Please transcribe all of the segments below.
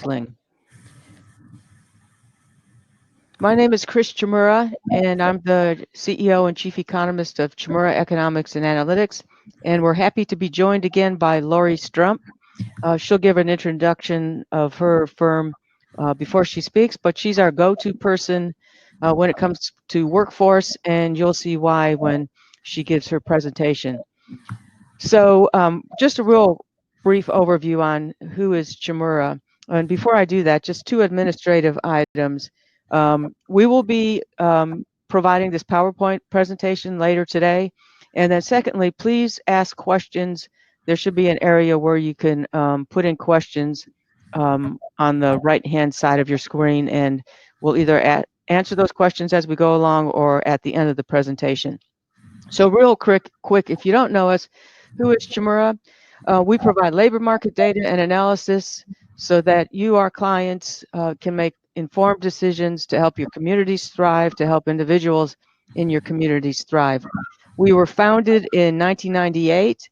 counseling. My name is Chmura, and I'm the CEO and Chief Economist of Chimura Economics and Analytics. And we're happy to be joined again by Lori Strumpf. She'll give an introduction of her firm before she speaks, but she's our go-to person when it comes to workforce, and you'll see why when she gives her presentation. So just a real brief overview on who is Chimura. And before I do that, just two administrative items. We will be providing this PowerPoint presentation later today. And then secondly, please ask questions. There should be an area where you can put in questions on the right-hand side of your screen, and we'll either answer those questions as we go along or at the end of the presentation. So real quick, if you don't know us, who is Chimura? We provide labor market data and analysis so that you, our clients, can make informed decisions to help your communities thrive, to help individuals in your communities thrive. We were founded in 1998,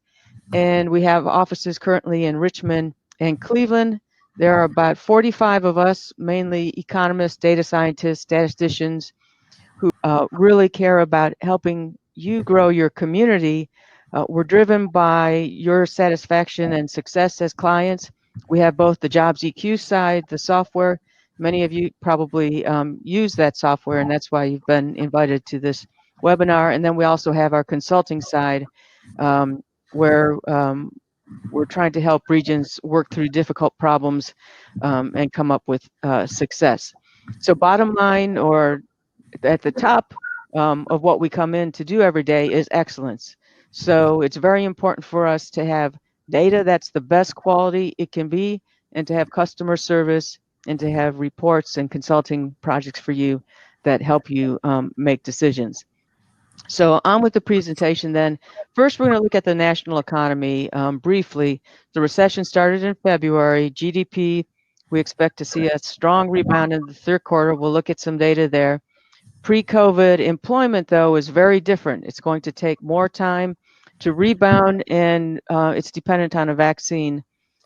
and we have offices currently in Richmond and Cleveland. There are about 45 of us, mainly economists, data scientists, statisticians, who really care about helping you grow your community. We're driven by your satisfaction and success as clients. We have both the JobsEQ side, the software. Many of you probably use that software, and that's why you've been invited to this webinar. And then we also have our consulting side, where we're trying to help regions work through difficult problems and come up with success. So bottom line, or at the top of what we come in to do every day, is excellence. So it's very important for us to have data that's the best quality it can be, and to have customer service, and to have reports and consulting projects for you that help you make decisions. So on with the presentation then. First, we're going to look at the national economy briefly. The recession started in February. GDP, we expect to see a strong rebound in the third quarter. We'll look at some data there. Pre-COVID employment, though, is very different. It's going to take more time to rebound, and it's dependent on a vaccine,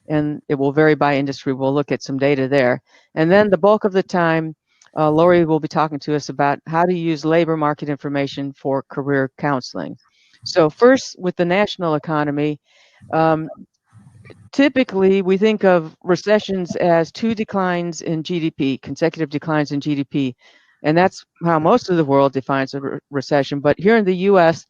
and it will vary by industry. We'll look at some data there. And then the bulk of the time, Lori will be talking to us about how to use labor market information for career counseling. So first, with the national economy, typically we think of recessions as two declines in GDP, consecutive declines in GDP. And that's how most of the world defines a recession. But here in the US,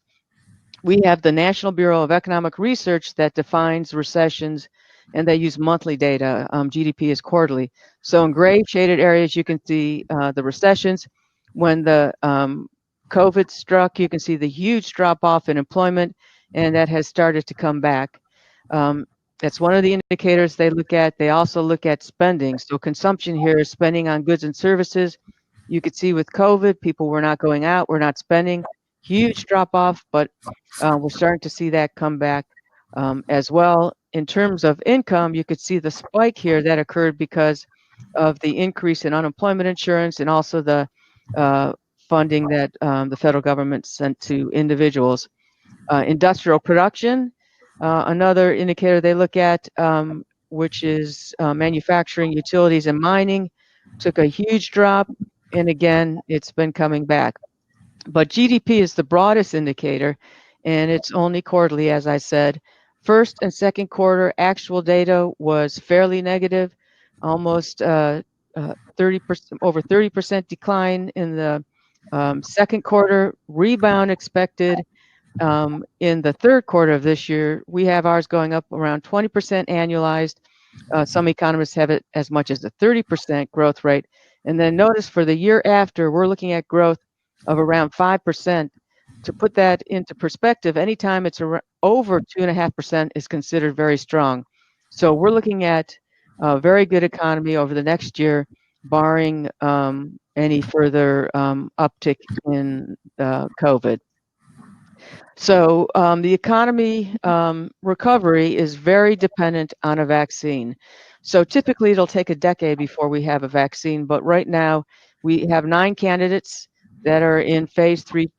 we have the National Bureau of Economic Research that defines recessions, and they use monthly data. GDP is quarterly. So in gray shaded areas, you can see the recessions. When the COVID struck, you can see the huge drop off in employment, and that has started to come back. That's one of the indicators they look at. They also look at spending. So consumption here is spending on goods and services. You could see with COVID, people were not going out, we're not spending. Huge drop off, but we're starting to see that come back as well. In terms of income, you could see the spike here that occurred because of the increase in unemployment insurance, and also the funding that the federal government sent to individuals. Industrial production, another indicator they look at, which is manufacturing, utilities, and mining, took a huge drop. And again, it's been coming back. But GDP is the broadest indicator, and it's only quarterly, as I said. First and second quarter actual data was fairly negative, almost 30%, over 30% decline in the second quarter. Rebound expected in the third quarter of this year. We have ours going up around 20% annualized. Some economists have it as much as a 30% growth rate. And then notice for the year after, we're looking at growth of around 5%. To put that into perspective, anytime it's over 2.5% is considered very strong. So we're looking at a very good economy over the next year, barring any further uptick in COVID. So the economy recovery is very dependent on a vaccine. So typically it'll take a decade before we have a vaccine, but right now we have 9 candidates that are in phase 3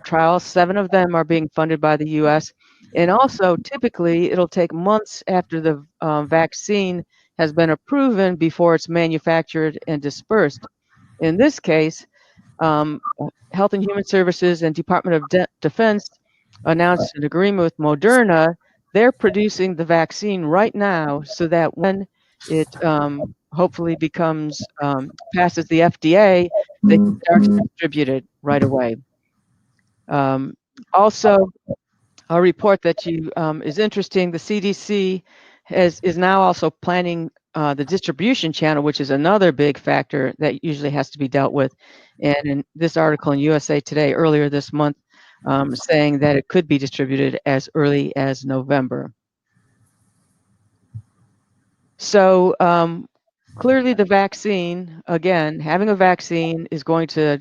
trials. 7 of them are being funded by the US. And also typically it'll take months after the vaccine has been proven before it's manufactured and dispersed. In this case, Health and Human Services and Department of Defense announced an agreement with Moderna. They're producing the vaccine right now so that when it hopefully becomes passes the FDA, they can start to distribute it right away. Also, a report that is interesting. The CDC is now also planning the distribution channel, which is another big factor that usually has to be dealt with. And in this article in USA Today earlier this month, saying that it could be distributed as early as November. So clearly the vaccine, again, having a vaccine is going to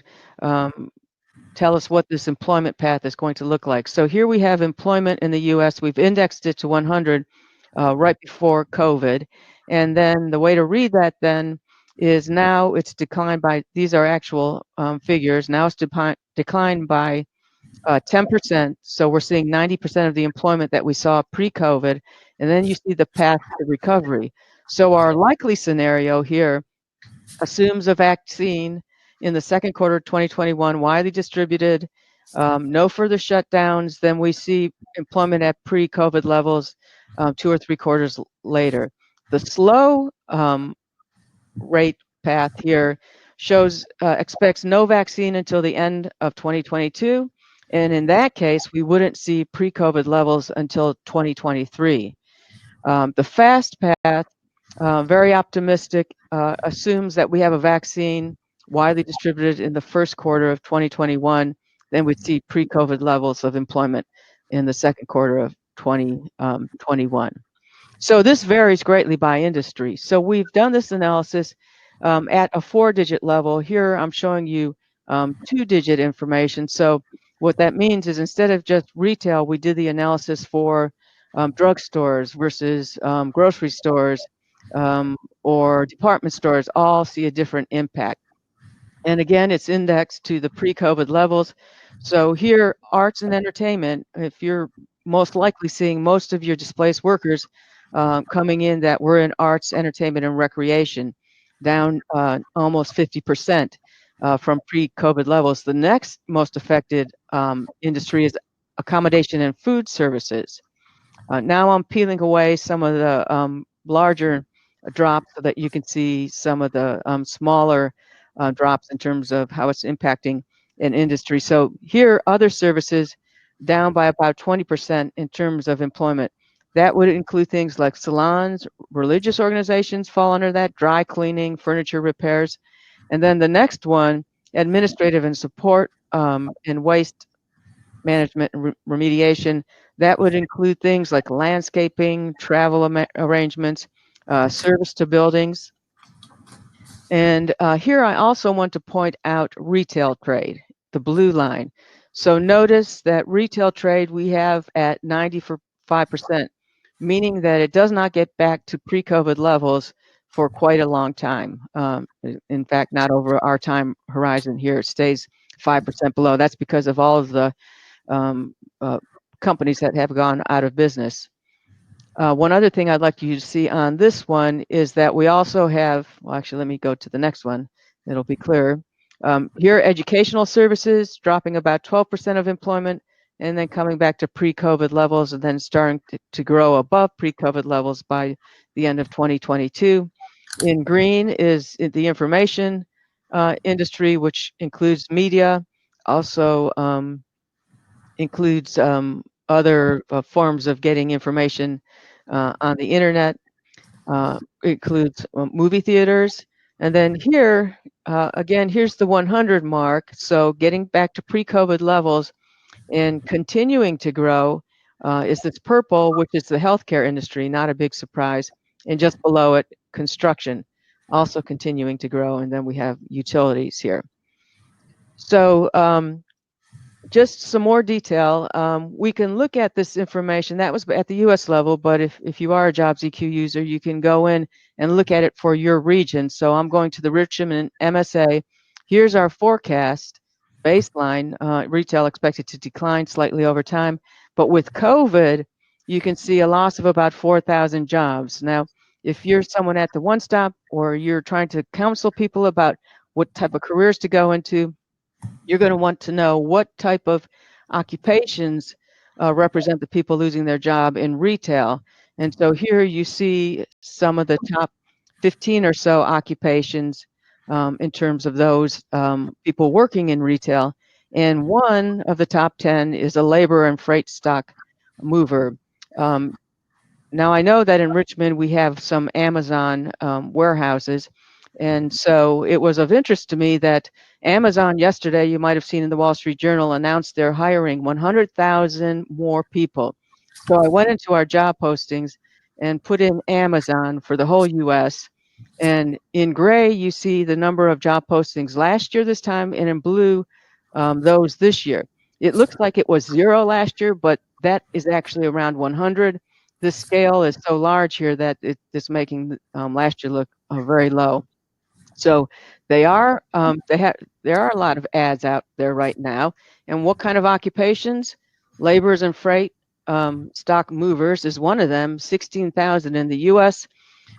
tell us what this employment path is going to look like. So here we have employment in the US. We've indexed it to 100 right before COVID. And then the way to read that then is now it's declined by, these are actual figures, now it's declined by 10%. So we're seeing 90% of the employment that we saw pre-COVID. And then you see the path to recovery. So our likely scenario here assumes a vaccine in the second quarter of 2021, widely distributed, no further shutdowns, then we see employment at pre-COVID levels 2 or 3 quarters later. The slow rate path here shows expects no vaccine until the end of 2022, and in that case, we wouldn't see pre-COVID levels until 2023. The fast path, very optimistic, assumes that we have a vaccine widely distributed in the first quarter of 2021, then we'd see pre-COVID levels of employment in the second quarter of 2021. So this varies greatly by industry. So we've done this analysis at a 4-digit level. Here I'm showing you 2-digit information. So what that means is instead of just retail, we did the analysis for drugstores versus grocery stores or department stores, all see a different impact. And again, it's indexed to the pre-COVID levels. So here, arts and entertainment, if you're most likely seeing most of your displaced workers coming in that were in arts, entertainment, and recreation, down almost 50% from pre-COVID levels. The next most affected industry is accommodation and food services. Now I'm peeling away some of the larger drops so that you can see some of the smaller drops in terms of how it's impacting an industry. So here, other services down by about 20% in terms of employment. That would include things like salons, religious organizations fall under that, dry cleaning, furniture repairs. And then the next one, administrative and support and waste management and remediation. That would include things like landscaping, travel arrangements, service to buildings. And here I also want to point out retail trade, the blue line. So notice that retail trade we have at 95%, meaning that it does not get back to pre-COVID levels for quite a long time. In fact, not over our time horizon here. It stays 5% below. That's because of all of the companies that have gone out of business. One other thing I'd like you to see on this one is that we also have, well, actually, let me go to the next one. It'll be clearer. Here, educational services dropping about 12% of employment and then coming back to pre-COVID levels and then starting to grow above pre-COVID levels by the end of 2022. In green is the information industry, which includes media, also includes other forms of getting information on the internet, includes movie theaters. And then here, again, here's the 100 mark. So getting back to pre-COVID levels and continuing to grow is this purple, which is the healthcare industry, not a big surprise. And just below it, construction, also continuing to grow. And then we have utilities here. So just some more detail. We can look at this information. That was at the US level, but if you are a JobsEQ user, you can go in and look at it for your region. So I'm going to the Richmond MSA. Here's our forecast baseline. Retail expected to decline slightly over time. But with COVID, you can see a loss of about 4,000 jobs. Now, if you're someone at the one stop or you're trying to counsel people about what type of careers to go into, you're going to want to know what type of occupations represent the people losing their job in retail. And so here you see some of the top 15 or so occupations in terms of those people working in retail. And one of the top 10 is a labor and freight stock mover. Now, I know that in Richmond, we have some Amazon warehouses. And so it was of interest to me that Amazon yesterday, you might have seen in the Wall Street Journal, announced they're hiring 100,000 more people. So I went into our job postings and put in Amazon for the whole US. And in gray, you see the number of job postings last year this time, and in blue, those this year. It looks like it was 0 last year, but that is actually around 100. This scale is so large here that it's making last year look very low. So there are a lot of ads out there right now. And what kind of occupations? Laborers and freight stock movers is one of them, 16,000 in the U.S.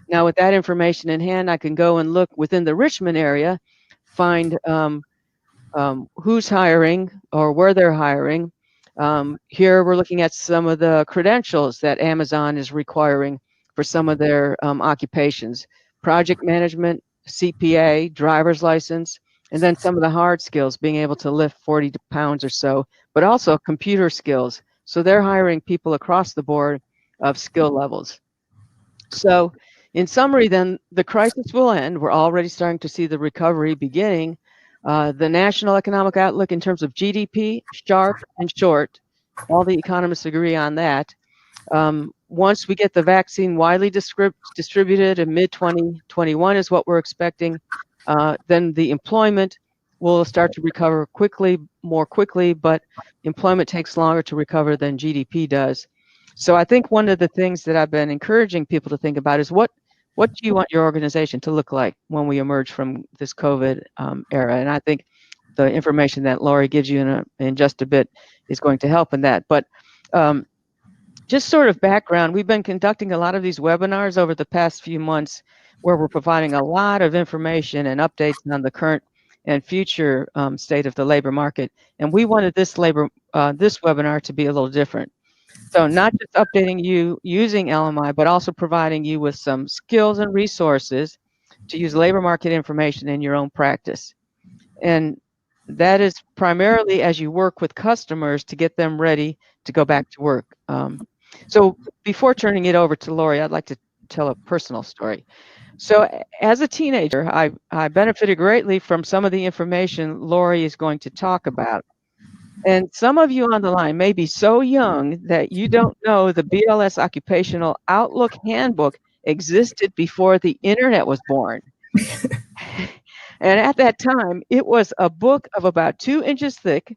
Now, with that information in hand, I can go and look within the Richmond area, find who's hiring or where they're hiring. Here we're looking at some of the credentials that Amazon is requiring for some of their occupations: project management, CPA, driver's license, and then some of the hard skills, being able to lift 40 pounds or so, but also computer skills. So they're hiring people across the board of skill levels. So in summary, then, the crisis will end. We're already starting to see the recovery beginning. The national economic outlook in terms of GDP, sharp and short, all the economists agree on that. Once we get the vaccine widely distributed in mid-2021 is what we're expecting, then the employment will start to recover more quickly, but employment takes longer to recover than GDP does. So I think one of the things that I've been encouraging people to think about is what do you want your organization to look like when we emerge from this COVID era? And I think the information that Lori gives you in just a bit is going to help in that. But just sort of background, we've been conducting a lot of these webinars over the past few months where we're providing a lot of information and updates on the current and future state of the labor market. And we wanted this webinar to be a little different. So not just updating you using LMI, but also providing you with some skills and resources to use labor market information in your own practice. And that is primarily as you work with customers to get them ready to go back to work. So before turning it over to Lori, I'd like to tell a personal story. So as a teenager, I benefited greatly from some of the information Lori is going to talk about. And some of you on the line may be so young that you don't know the BLS Occupational Outlook Handbook existed before the internet was born. And at that time, it was a book of about 2 inches thick,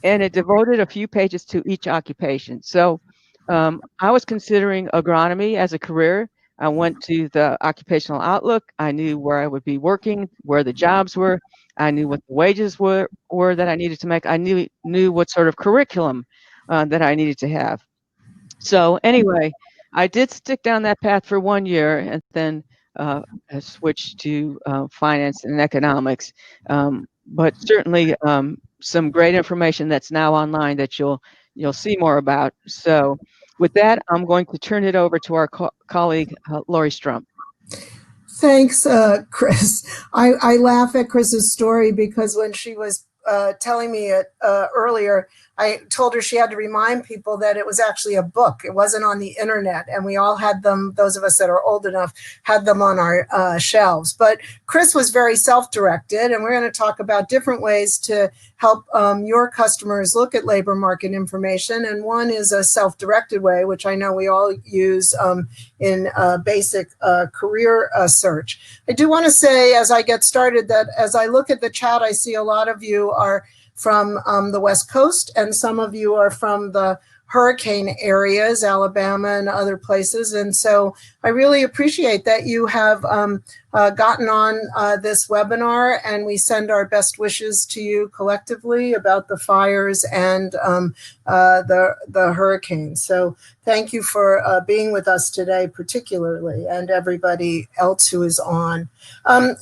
and it devoted a few pages to each occupation. So I was considering agronomy as a career. I went to the Occupational Outlook. I knew where I would be working, where the jobs were. I knew what the wages were that I needed to make. I knew what sort of curriculum that I needed to have. So anyway, I did stick down that path for 1 year, and then I switched to finance and economics. But certainly some great information that's now online that you'll see more about. So with that, I'm going to turn it over to our colleague, Lori Strumpf. Thanks, Chris. I laugh at Chris's story because when she was telling me it earlier, I told her she had to remind people that it was actually a book. It wasn't on the internet, and we all had them, those of us that are old enough, had them on our shelves. But Chris was very self-directed, and we're going to talk about different ways to help your customers look at labor market information. And one is a self-directed way, which I know we all use in basic career search. I do want to say, as I get started, that as I look at the chat, I see a lot of you are from the West Coast, and some of you are from the hurricane areas, Alabama and other places. And so I really appreciate that you have gotten on this webinar, and we send our best wishes to you collectively about the fires and the hurricane. So thank you for being with us today, particularly, and everybody else who is on.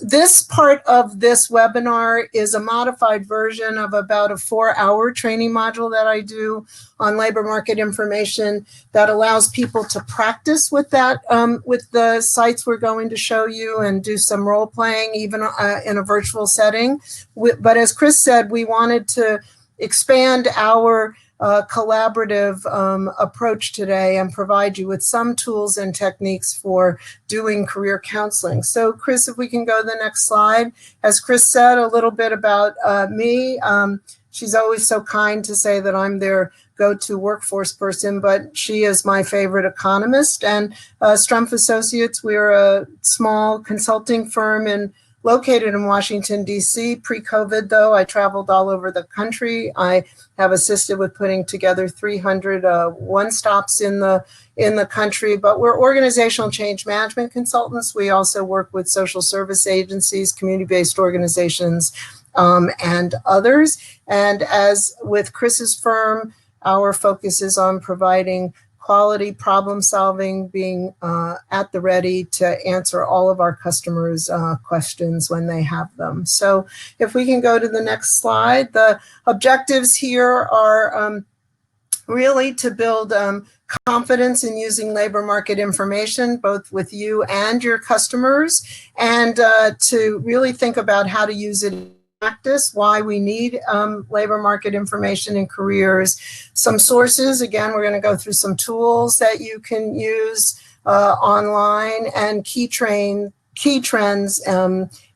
This part of this webinar is a modified version of about a 4-hour training module that I do on labor market information that allows people to practice with that, with the sites we're going to show you, and do some role playing, even in a virtual setting. But as Chris said, we wanted to expand our collaborative approach today and provide you with some tools and techniques for doing career counseling. So Chris, if we can go to the next slide. As Chris said, a little bit about me. She's always so kind to say that I'm their go-to workforce person, but she is my favorite economist. And Strumpf Associates, we're a small consulting firm located in Washington, D.C. Pre-COVID, though, I traveled all over the country. I have assisted with putting together 300 one-stops in the country, but we're organizational change management consultants. We also work with social service agencies, community-based organizations, and others. And as with Chris's firm, our focus is on providing quality problem solving, being at the ready to answer all of our customers' questions when they have them. So if we can go to the next slide, the objectives here are really to build confidence in using labor market information, both with you and your customers, and to really think about how to use it in practice, why we need labor market information in careers, some sources. Again, we're going to go through some tools that you can use online, and key trends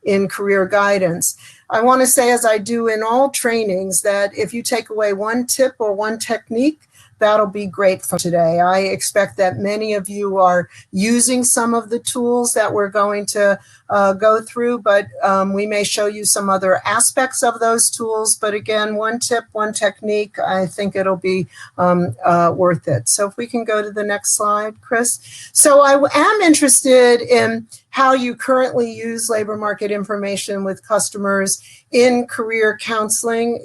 in career guidance. I want to say, as I do in all trainings, that if you take away one tip or one technique, that'll be great for today. I expect that many of you are using some of the tools that we're going to go through, but we may show you some other aspects of those tools. But again, one tip, one technique, I think it'll be worth it. So if we can go to the next slide, Chris. So I am interested in how you currently use labor market information with customers in career counseling.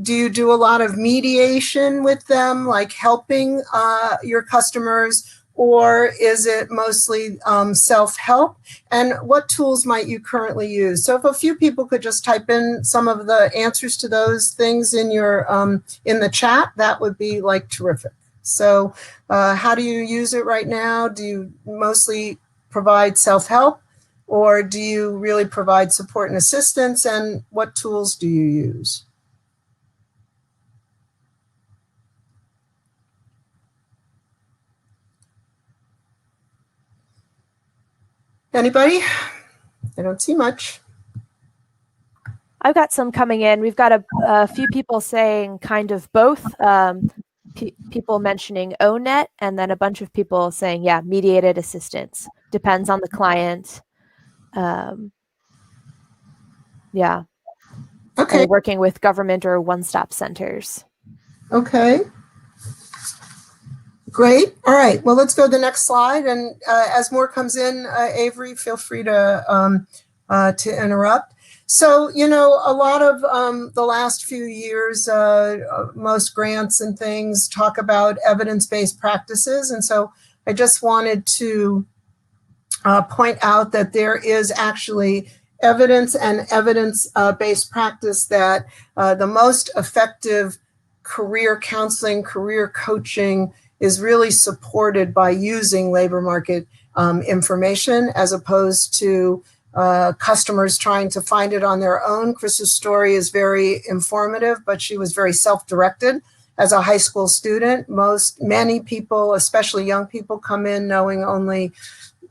Do you do a lot of mediation with them, like helping your customers, or is it mostly self-help? And what tools might you currently use? So if a few people could just type in some of the answers to those things in your in the chat, that would be like terrific. So how do you use it right now? Do you mostly provide self-help, or do you really provide support and assistance? And what tools do you use? Anybody? I don't see much. I've got some coming in. We've got a few people saying kind of both. People mentioning ONET, and then a bunch of people saying, yeah, mediated assistance. Depends on the client. Yeah. Okay. Or working with government or one-stop centers. Okay. Great. All right. Well, let's go to the next slide. And as more comes in, Avery, feel free to interrupt. So, you know, a lot of the last few years, most grants and things talk about evidence-based practices. And so I just wanted to point out that there is actually evidence and evidence-based practice that the most effective career counseling, career coaching is really supported by using labor market information, as opposed to customers trying to find it on their own. Chris's story is very informative, but she was very self-directed as a high school student. Many people, especially young people, come in knowing only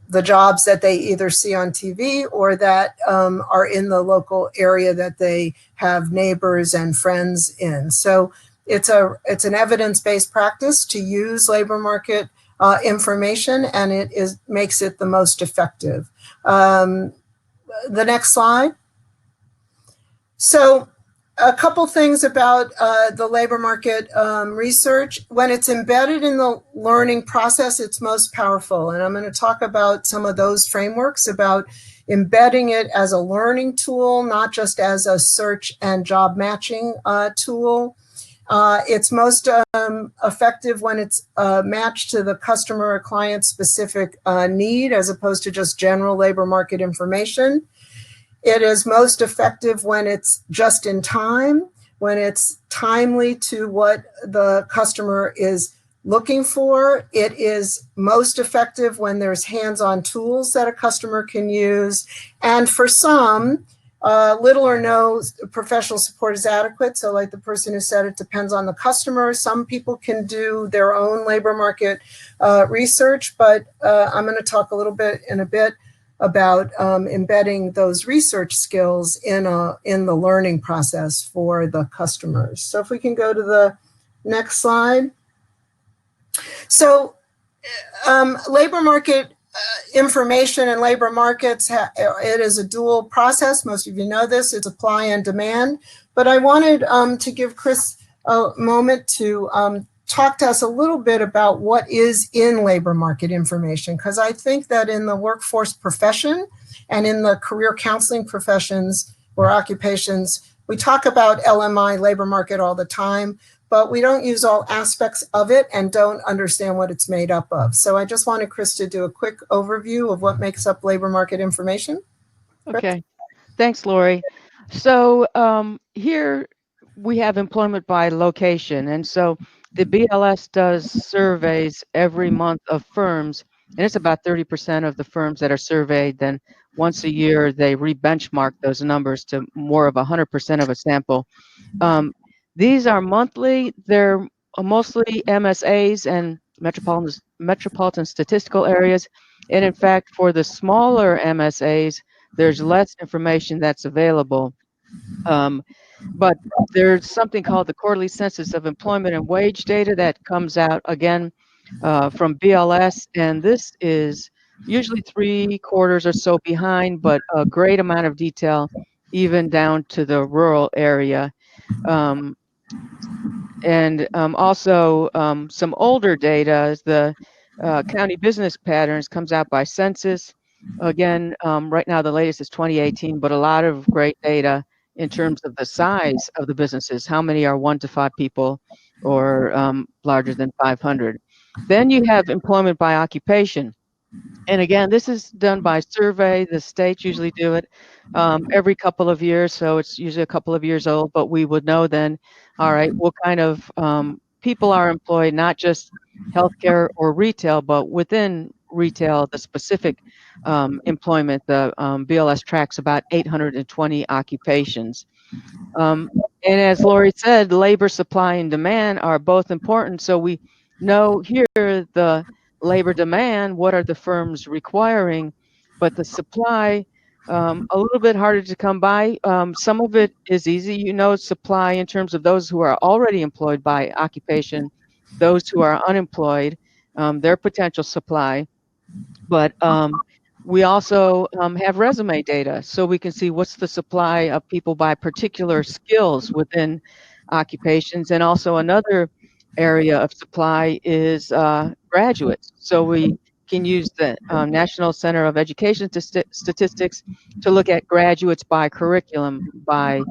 the jobs that they either see on TV or that are in the local area that they have neighbors and friends in. So it's an evidence-based practice to use labor market information, and it makes it the most effective. The next slide. So a couple things about the labor market research. When it's embedded in the learning process, it's most powerful. And I'm going to talk about some of those frameworks about embedding it as a learning tool, not just as a search and job matching tool. It's most effective when it's matched to the customer or client specific need as opposed to just general labor market information. It is most effective when it's just in time, when it's timely to what the customer is looking for. It is most effective when there's hands-on tools that a customer can use. And for some, little or no professional support is adequate. So like the person who said, it depends on the customer. Some people can do their own labor market research, but I'm going to talk a little bit in a bit about embedding those research skills in the learning process for the customers. So if we can go to the next slide. So labor market information and labor markets, it is a dual process. Most of you know this, it's supply and demand. But I wanted to give Chris a moment to talk to us a little bit about what is in labor market information, because I think that in the workforce profession and in the career counseling professions or occupations, we talk about LMI, labor market, all the time, but we don't use all aspects of it and don't understand what it's made up of. So I just wanted Chris to do a quick overview of what makes up labor market information. Okay, thanks, Lori. So here we have employment by location. And so the BLS does surveys every month of firms, and it's about 30% of the firms that are surveyed. Then once a year, they re-benchmark those numbers to more of 100% of a sample. These are monthly. They're mostly MSAs and metropolitan statistical areas. And in fact, for the smaller MSAs, there's less information that's available. But there's something called the Quarterly Census of Employment and Wage Data that comes out again from BLS. And this is usually 3 quarters or so behind, but a great amount of detail, even down to the rural area. And also some older data, the county business patterns comes out by census. Again, right now the latest is 2018, but a lot of great data in terms of the size of the businesses. How many are 1 to 5 people or larger than 500? Then you have employment by occupation. And again, this is done by survey. The states usually do it every couple of years, so it's usually a couple of years old, but we would know then, all right, what kind of people are employed, not just healthcare or retail, but within retail, the specific employment. The BLS tracks about 820 occupations. And as Lori said, labor supply and demand are both important, so we know here the labor demand, what are the firms requiring, but the supply, a little bit harder to come by. Some of it is easy, supply in terms of those who are already employed by occupation, those who are unemployed, their potential supply. But we also have resume data, so we can see what's the supply of people by particular skills within occupations. And also another area of supply is graduates. So we can use the National Center of Education Statistics to look at graduates by curriculum, by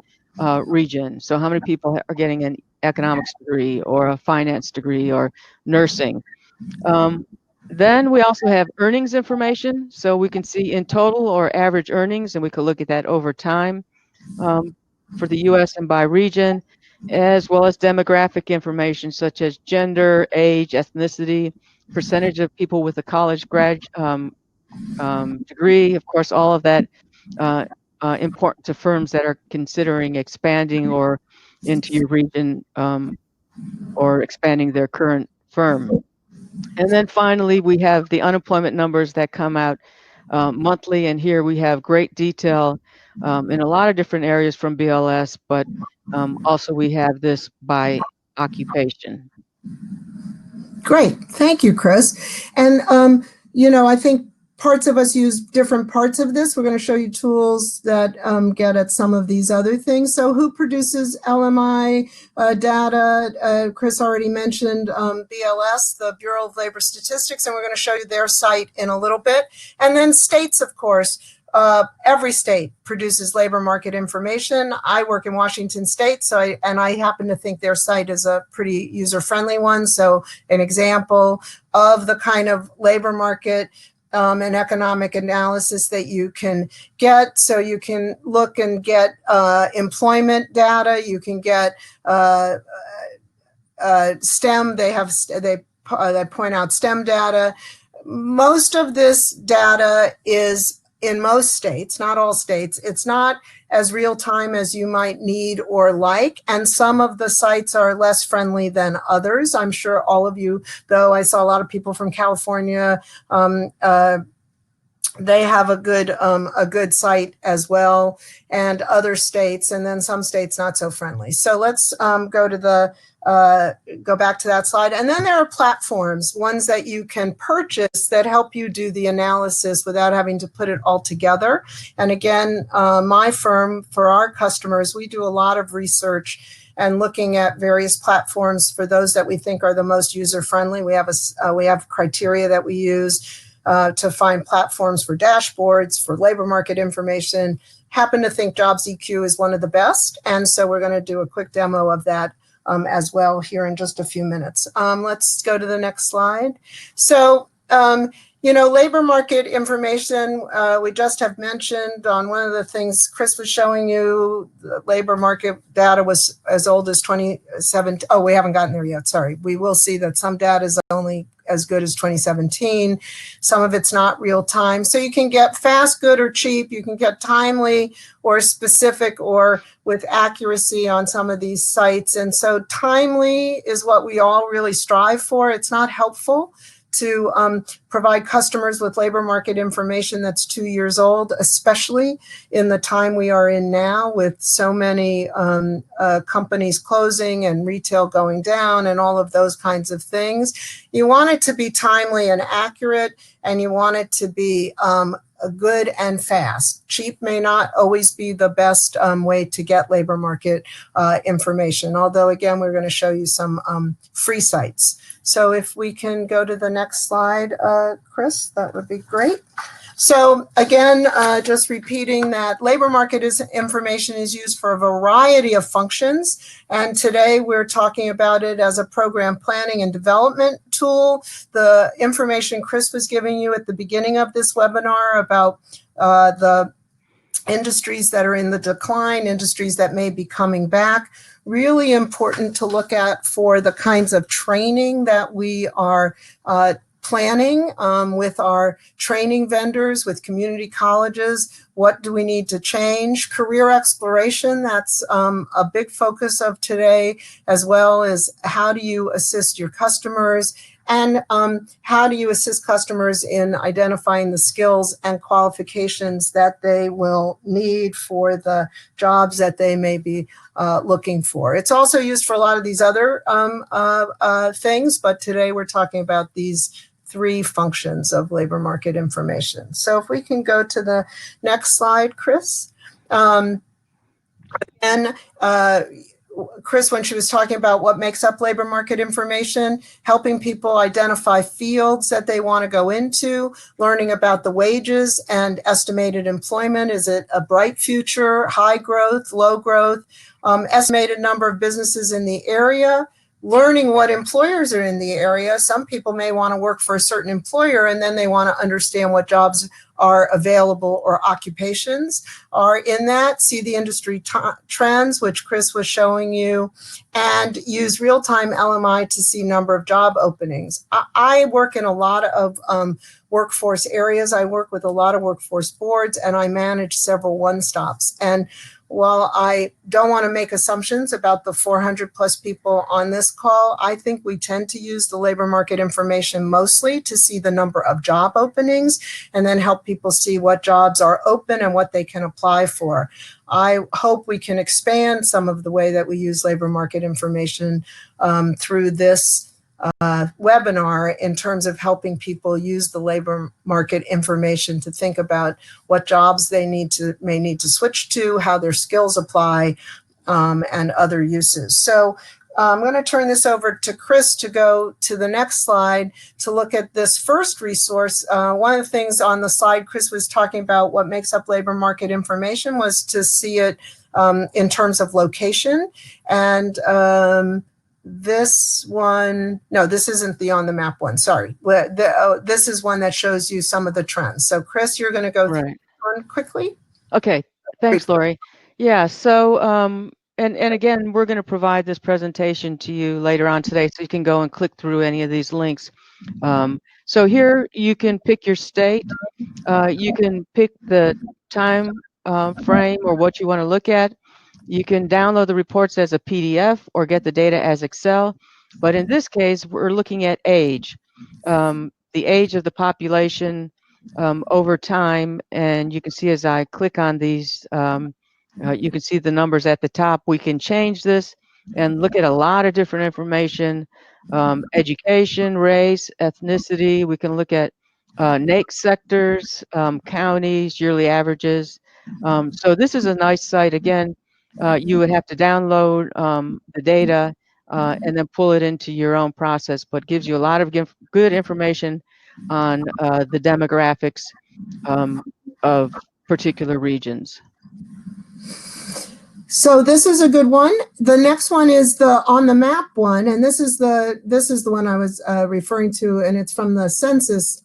region. So how many people are getting an economics degree or a finance degree or nursing? Then we also have earnings information. So we can see in total or average earnings, and we could look at that over time for the U.S. and by region, as well as demographic information such as gender, age, ethnicity, percentage of people with a college degree. Of course, all of that important to firms that are considering expanding or into your region or expanding their current firm. And then finally, we have the unemployment numbers that come out monthly. And here we have great detail in a lot of different areas from BLS, but also we have this by occupation. Great. Thank you, Chris. And, I think parts of us use different parts of this. We're going to show you tools that get at some of these other things. So who produces LMI data? Chris already mentioned BLS, the Bureau of Labor Statistics, and we're going to show you their site in a little bit. And then states, of course, every state produces labor market information. I work in Washington State, so I happen to think their site is a pretty user-friendly one. So an example of the kind of labor market and economic analysis that you can get. So you can look and get employment data. You can get STEM. They point out STEM data. Most of this data is in most states, not all states. It's not as real time as you might need or like, and some of the sites are less friendly than others. I'm sure all of you, though, I saw a lot of people from California. They have a good site as well, and other states, and then some states not so friendly. So let's go back to that slide. And then there are platforms, ones that you can purchase that help you do the analysis without having to put it all together. And again, my firm, for our customers, we do a lot of research and looking at various platforms for those that we think are the most user-friendly. We have criteria that we use to find platforms for dashboards, for labor market information. Happen to think JobsEQ is one of the best. And so we're going to do a quick demo of that as well here in just a few minutes. Let's go to the next slide. So, labor market information, we just have mentioned on one of the things Chris was showing you, the labor market data was as old as 2017. Oh, we haven't gotten there yet, sorry. We will see that some data is only as good as 2017. Some of it's not real time. So you can get fast, good, or cheap. You can get timely or specific or with accuracy on some of these sites. And so timely is what we all really strive for. It's not helpful to provide customers with labor market information that's 2 years old, especially in the time we are in now with so many companies closing and retail going down and all of those kinds of things. You want it to be timely and accurate, and you want it to be good and fast. Cheap may not always be the best way to get labor market information, although again, we're going to show you some free sites. So if we can go to the next slide, Chris, that would be great. So again, just repeating that labor market information is used for a variety of functions. And today we're talking about it as a program planning and development tool. The information Chris was giving you at the beginning of this webinar about the industries that are in the decline, industries that may be coming back, really important to look at for the kinds of training that we are planning with our training vendors, with community colleges. What do we need to change? Career exploration, that's a big focus of today, as well as how do you assist your customers, and how do you assist customers in identifying the skills and qualifications that they will need for the jobs that they may be looking for. It's also used for a lot of these other things, but today we're talking about these 3 functions of labor market information. So if we can go to the next slide, Chris. Chris, when she was talking about what makes up labor market information, helping people identify fields that they want to go into, learning about the wages and estimated employment. Is it a bright future, high growth, low growth, estimated number of businesses in the area, learning what employers are in the area. Some people may want to work for a certain employer, and then they want to understand what jobs are available or occupations are in that. See the industry trends, which Chris was showing you, and use real-time LMI to see number of job openings. I work in a lot of workforce areas. I work with a lot of workforce boards, and I manage several one-stops. And while I don't want to make assumptions about the 400 plus people on this call, I think we tend to use the labor market information mostly to see the number of job openings and then help people see what jobs are open and what they can apply for. I hope we can expand some of the way that we use labor market information through this webinar in terms of helping people use the labor market information to think about what jobs they may need to switch to, how their skills apply, and other uses. So I'm going to turn this over to Chris to go to the next slide to look at this first resource. One of the things on the slide Chris was talking about, what makes up labor market information, was to see it in terms of location. And this one, no, this isn't the on the map one, sorry. This is one that shows you some of the trends. So Chris, you're going to go through one quickly. Okay, thanks, Lori. Yeah, so and again, we're going to provide this presentation to you later on today, so you can go and click through any of these links. So here you can pick your state. You can pick the time frame or what you want to look at. You can download the reports as a PDF or get the data as Excel. But in this case, we're looking at age, the age of the population over time. And you can see as I click on these, you can see the numbers at the top. We can change this and look at a lot of different information, education, race, ethnicity. We can look at NAICS sectors, counties, yearly averages. So this is a nice site. Again, you would have to download the data and then pull it into your own process, but gives you a lot of good information on the demographics of particular regions. So this is a good one. The next one is the on the map one, and this is the one I was referring to, and it's from the census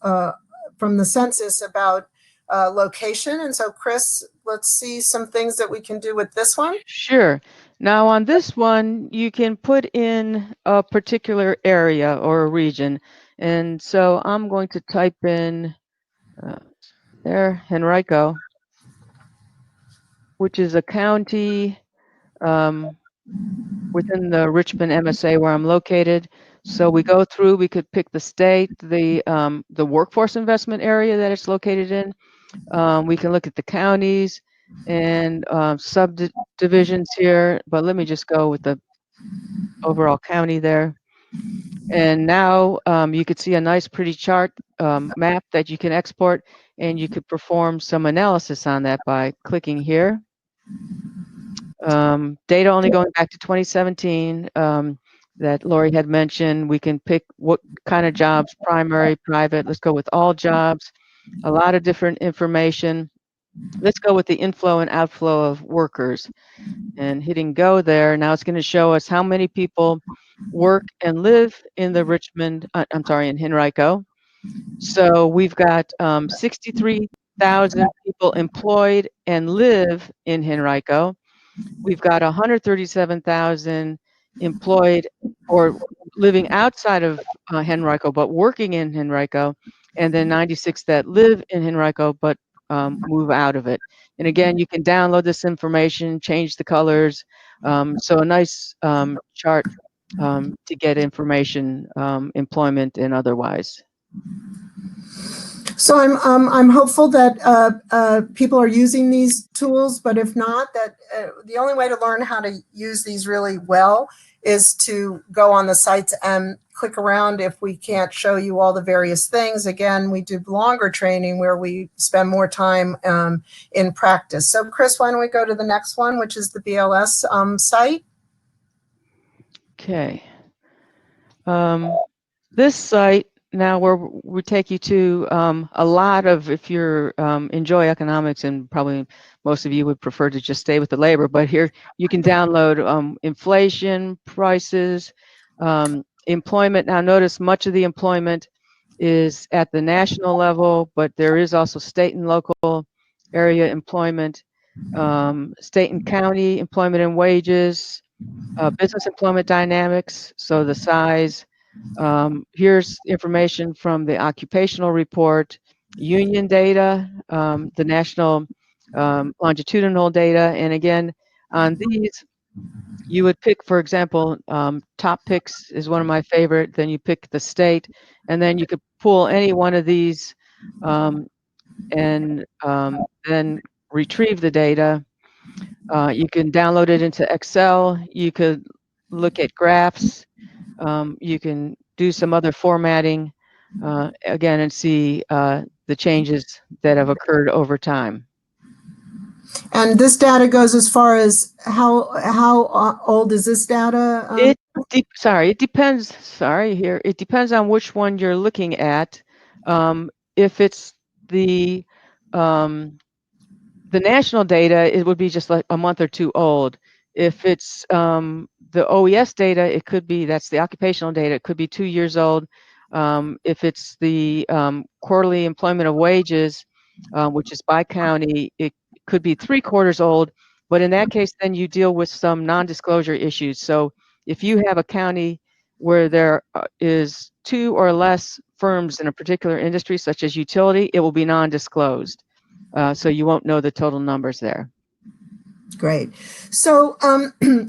about location. And so, Chris, let's see some things that we can do with this one. Sure. Now on this one, you can put in a particular area or a region, and so I'm going to type in there Henrico, which is a county within the Richmond MSA where I'm located. So we go through, we could pick the state, the workforce investment area that it's located in. We can look at the counties and subdivisions here, but let me just go with the overall county there. And now you could see a nice pretty chart map that you can export, and you could perform some analysis on that by clicking here. Data only going back to 2017 that Lori had mentioned. We can pick what kind of jobs, primary, private. Let's go with all jobs. A lot of different information. Let's go with the inflow and outflow of workers. And hitting go there, now it's going to show us how many people work and live in the Richmond, in Henrico. So we've got 63,000 people employed and live in Henrico. We've got 137,000 employed or living outside of Henrico, but working in Henrico, and then 96 that live in Henrico, but move out of it. And again, you can download this information, change the colors. So a nice chart to get information, employment and otherwise. So I'm hopeful that people are using these tools, but if not, that the only way to learn how to use these really well is to go on the sites and click around. If we can't show you all the various things, again, we do longer training where we spend more time in practice. So Chris, why don't we go to the next one, which is the BLS site? Okay. This site now where we take you to a lot of, if you're enjoy economics, and probably most of you would prefer to just stay with the labor, but here you can download inflation, prices, employment. Now notice much of the employment is at the national level, but there is also state and local area employment, state and county employment and wages, business employment dynamics, so the size. Here's information from the occupational report, union data, the national longitudinal data, and again, on these, you would pick, for example, top picks is one of my favorite, then you pick the state, and then you could pull any one of these and then retrieve the data. You can download it into Excel, you could look at graphs, you can do some other formatting again and see the changes that have occurred over time. And this data goes as far as how old is this data? It depends. It depends on which one you're looking at. If it's um, the national data, it would be just like a month or two old. If it's the OES data, it could be, that's the occupational data, it could be 2 years old. If it's the quarterly employment of wages, which is by county, it could be 3/4 old. But in that case, then you deal with some non-disclosure issues. So if you have a county where there is 2 or less firms in a particular industry, such as utility, it will be non-disclosed. So you won't know the total numbers there. Great. So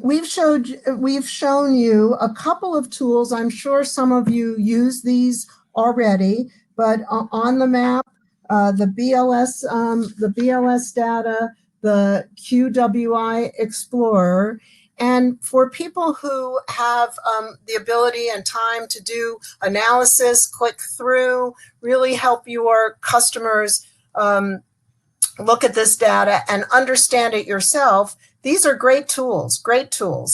we've shown you a couple of tools. I'm sure some of you use these already, but on the map, the BLS data, the QWI Explorer, and for people who have the ability and time to do analysis, click through, really help your customers look at this data and understand it yourself. These are great tools,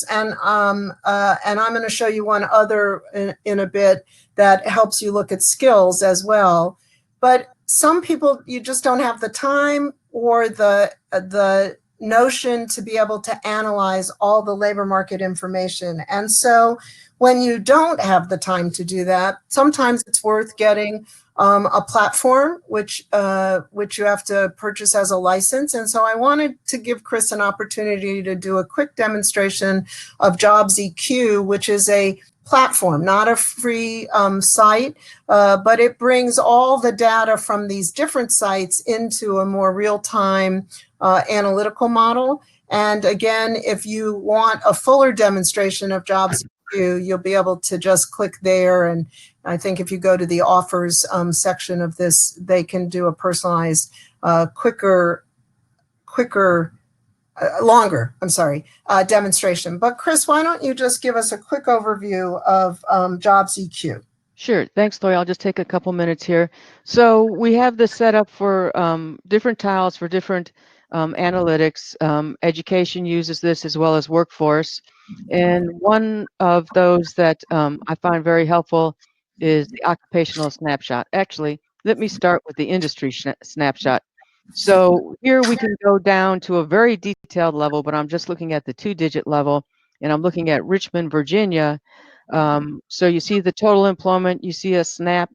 and I'm going to show you one other in a bit that helps you look at skills as well. But some people, you just don't have the time or the notion to be able to analyze all the labor market information. And so when you don't have the time to do that, sometimes it's worth getting a platform which you have to purchase as a license. And so I wanted to give Chris an opportunity to do a quick demonstration of JobsEQ, which is a platform, not a free site, but it brings all the data from these different sites into a more real-time analytical model. And again, if you want a fuller demonstration of JobsEQ, you'll be able to just click there. And I think if you go to the offers section of this, they can do a personalized, longer demonstration. But Chris, why don't you just give us a quick overview of JobsEQ? Sure. Thanks, Lori. I'll just take a couple minutes here. So we have this set up for different tiles for different analytics. Education uses this as well as workforce. And one of those that I find very helpful is the occupational snapshot. Actually, let me start with the industry snapshot. So here we can go down to a very detailed level, but I'm just looking at the 2-digit level, and I'm looking at Richmond, Virginia. So you see the total employment, you see a snap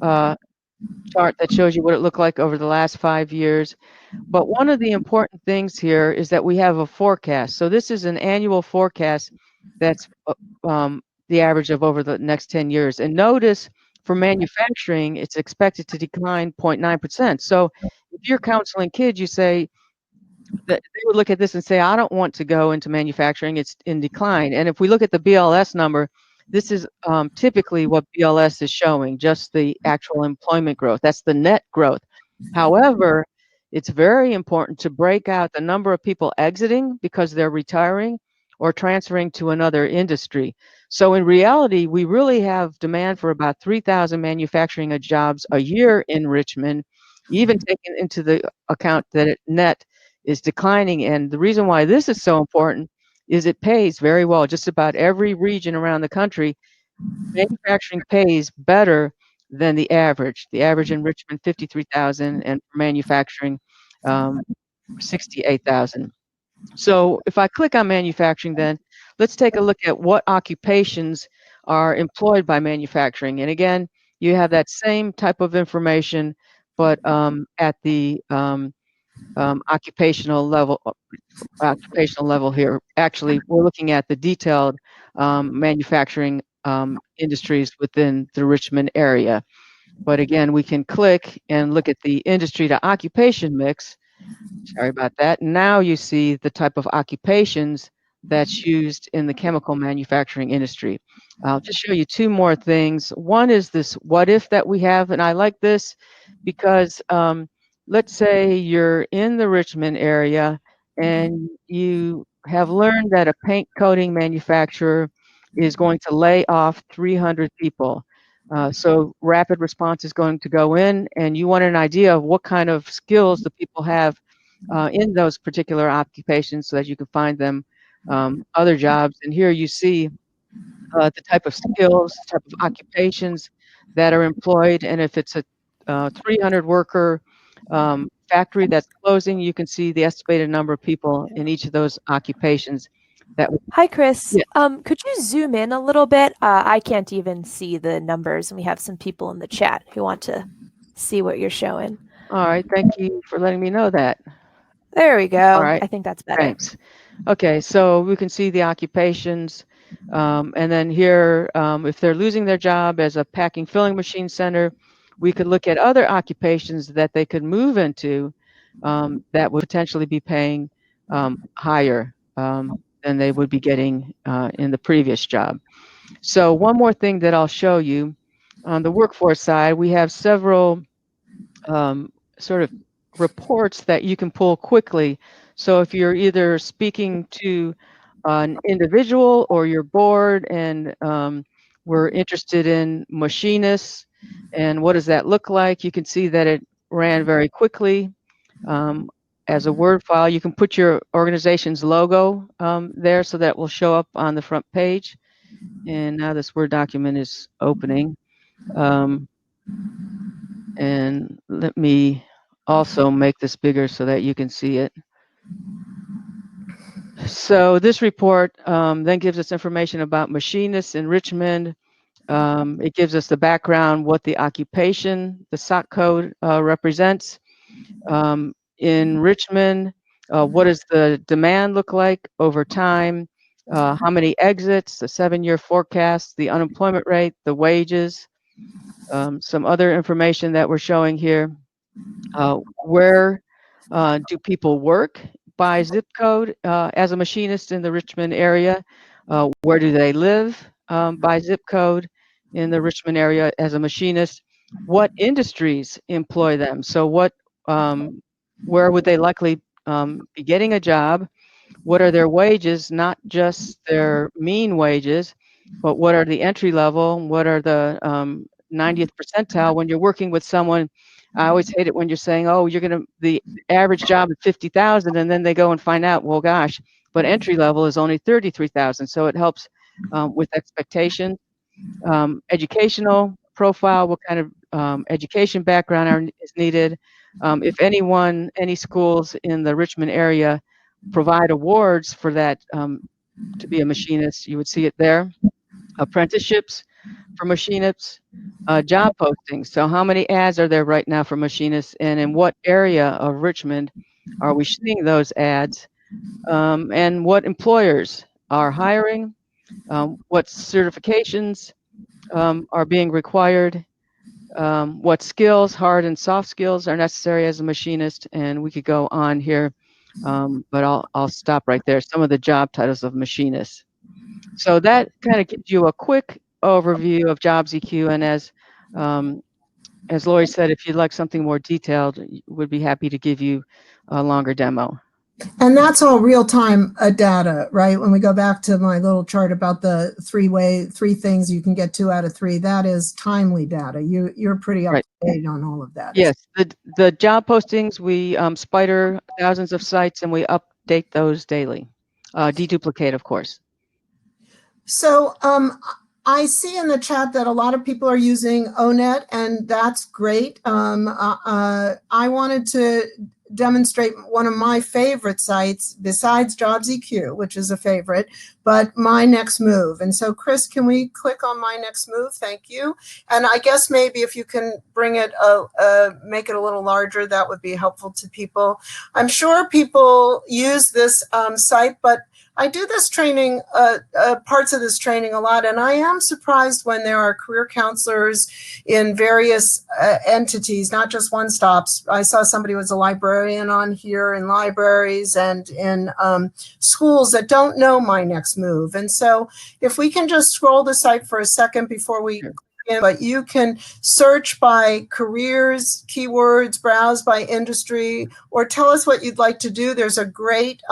chart that shows you what it looked like over the last 5 years. But one of the important things here is that we have a forecast. So this is an annual forecast that's the average of over the next 10 years. And notice for manufacturing, it's expected to decline 0.9%. So if you're counseling kids, you say that they would look at this and say, I don't want to go into manufacturing, it's in decline. And if we look at the BLS number, this is typically what BLS is showing, just the actual employment growth. That's the net growth. However, it's very important to break out the number of people exiting because they're retiring or transferring to another industry. So in reality, we really have demand for about 3,000 manufacturing jobs a year in Richmond, even taking into the account that net is declining. And the reason why this is so important is it pays very well. Just about every region around the country, manufacturing pays better than the average. The average in Richmond, 53,000, and for manufacturing, 68,000. So if I click on manufacturing, then let's take a look at what occupations are employed by manufacturing. And again, you have that same type of information, but at the occupational level here. Actually, we're looking at the detailed manufacturing industries within the Richmond area. But again, we can click and look at the industry to occupation mix. Sorry about that. Now you see the type of occupations that's used in the chemical manufacturing industry. I'll just show you two more things. One is this what if that we have, and I like this because let's say you're in the Richmond area and you have learned that a paint coating manufacturer is going to lay off 300 people. So rapid response is going to go in, and you want an idea of what kind of skills the people have in those particular occupations so that you can find them other jobs. And here you see the type of skills, the type of occupations that are employed, and if it's a 300 worker factory that's closing, you can see the estimated number of people in each of those occupations. Hi, Chris. Yeah. Could you zoom in a little bit? I can't even see the numbers, and we have some people in the chat who want to see what you're showing. All right, thank you for letting me know that. There we go. All right, I think that's better. thanks. Okay, so we can see the occupations, and then here, if they're losing their job as a packing filling machine center, we could look at other occupations that they could move into that would potentially be paying higher than they would be getting in the previous job. So one more thing that I'll show you, on the workforce side, we have several sort of reports that you can pull quickly. So if you're either speaking to an individual or you're bored and we're interested in machinists and what does that look like, you can see that it ran very quickly as a Word file. You can put your organization's logo there so that will show up on the front page. And now this Word document is opening. And let me also make this bigger so that you can see it. So this report then gives us information about machinists in Richmond. It gives us the background, what the occupation, the SOC code represents. In Richmond, what does the demand look like over time? How many exits, the 7-year forecast, the unemployment rate, the wages, some other information that we're showing here. Where do people work by zip code as a machinist in the Richmond area? Where do they live by zip code in the Richmond area as a machinist? What industries employ them? So where would they likely be getting a job? What are their wages, not just their mean wages, but what are the entry level? What are the 90th percentile when you're working with someone? I always hate it when you're saying, oh, the average job is 50,000, and then they go and find out, well, gosh, but entry level is only 33,000. So it helps with expectation. Educational profile, what kind of education background is needed. If any schools in the Richmond area provide awards for that to be a machinist, you would see it there. Apprenticeships for machinists, job postings. So how many ads are there right now for machinists, and in what area of Richmond are we seeing those ads? And what employers are hiring? What certifications are being required? What skills, hard and soft skills, are necessary as a machinist? And we could go on here, but I'll stop right there. Some of the job titles of machinists. So that kind of gives you a quick overview of JobsEQ, and as Lori said, if you'd like something more detailed, we'd be happy to give you a longer demo. And that's all real-time data, right? When we go back to my little chart about the three things you can get 2 out of 3, that is timely data. You're pretty up to date on all of that. Yes, the job postings, we spider thousands of sites and we update those daily. Deduplicate, of course. So I see in the chat that a lot of people are using ONET, and that's great. I wanted to demonstrate one of my favorite sites besides JobsEQ, which is a favorite, but My Next Move. And so, Chris, can we click on My Next Move? Thank you. And I guess maybe if you can bring it, make it a little larger, that would be helpful to people. I'm sure people use this site, but I do this training, parts of this training a lot, and I am surprised when there are career counselors in various entities, not just one-stops. I saw somebody was a librarian on here in libraries and in schools that don't know My Next Move. And so if we can just scroll the site for a second before we but you can search by careers, keywords, browse by industry, or tell us what you'd like to do. There's a great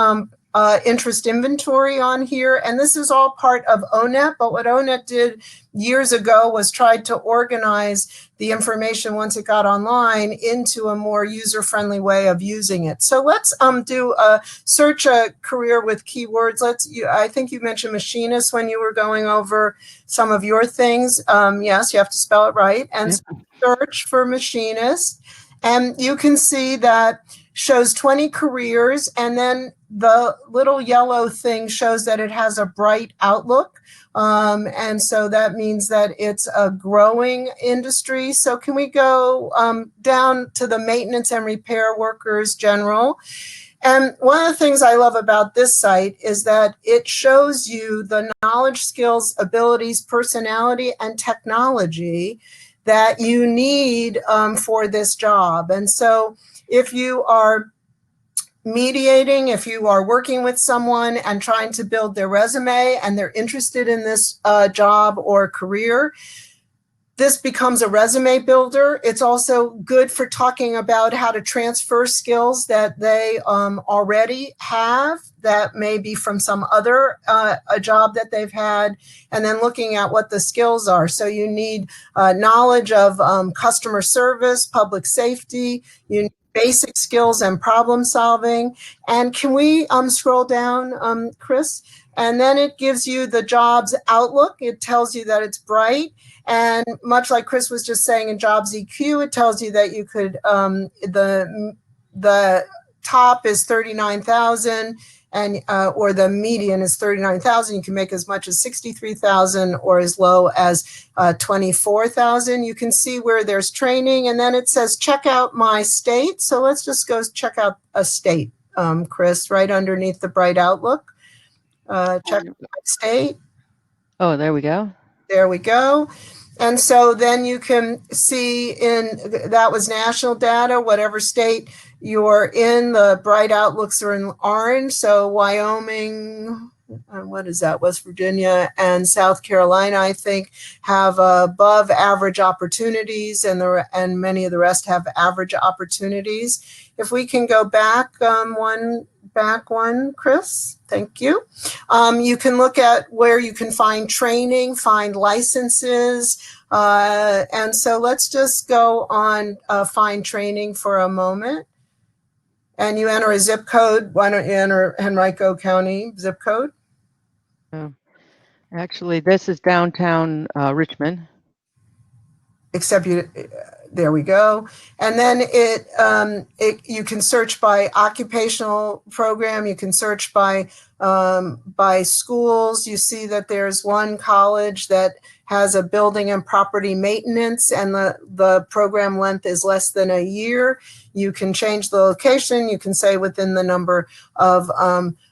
interest inventory on here. And this is all part of ONET, but what ONET did years ago was tried to organize the information once it got online into a more user-friendly way of using it. So let's do a search a career with keywords. I think you mentioned machinist when you were going over some of your things. Yes, you have to spell it right. And search for machinist. And you can see that shows 20 careers, and then the little yellow thing shows that it has a bright outlook. And so that means that it's a growing industry. So can we go down to the maintenance and repair workers general? And one of the things I love about this site is that it shows you the knowledge, skills, abilities, personality, and technology that you need for this job. And so if you are mediating, if you are working with someone and trying to build their resume and they're interested in this job or career, this becomes a resume builder. It's also good for talking about how to transfer skills that they already have that may be from some other a job that they've had, and then looking at what the skills are. So you need knowledge of customer service, public safety, you need basic skills and problem solving. And can we scroll down, Chris? And then it gives you the job's outlook. It tells you that it's bright. And much like Chris was just saying in JobsEQ, it tells you that you could, the top is 39,000 and or the median is 39,000. You can make as much as 63,000 or as low as 24,000. You can see where there's training, and then it says check out my state. So let's just go check out a state, Chris, right underneath the bright outlook. Check out my state. Oh, there we go. There we go. And so then you can see that was national data, whatever state you're in, the bright outlooks are in orange. So Wyoming, what is that? West Virginia and South Carolina, I think, have above average opportunities, and many of the rest have average opportunities. If we can go back one, Chris, thank you. You can look at where you can find training, find licenses. And so let's just go on find training for a moment. And you enter a zip code. Why don't you enter Henrico County zip code? Actually, this is downtown Richmond. Except you, there we go. And then you can search by occupational program. You can search by schools. You see that there's one college that has a building and property maintenance, and the program length is less than a year. You can change the location. You can say within the number of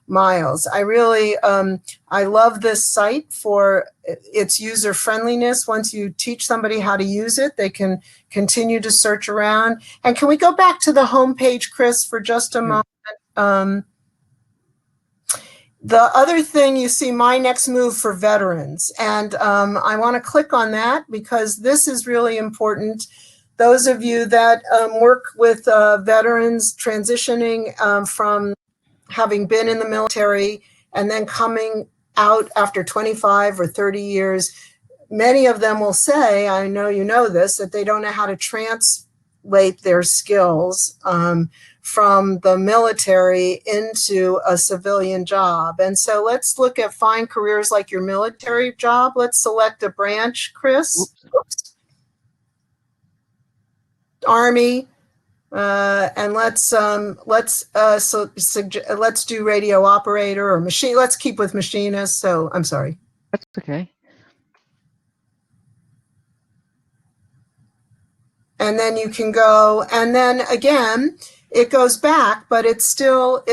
miles. I really, I love this site for its user friendliness. Once you teach somebody how to use it, they can continue to search around. And can we go back to the homepage, Chris, for just a moment? The other thing, you see my next move for veterans. And I want to click on that because this is really important. Those of you that work with veterans transitioning from having been in the military and then coming out after 25 or 30 years, many of them will say, I know you know this, that they don't know how to translate their skills from the military into a civilian job. And so let's look at find careers like your military job. Let's select a branch, Chris. Oops. Army. And let's do radio operator or machine. Let's keep with machinist. So I'm sorry. That's okay. And then you can go, and then again, it goes back, but it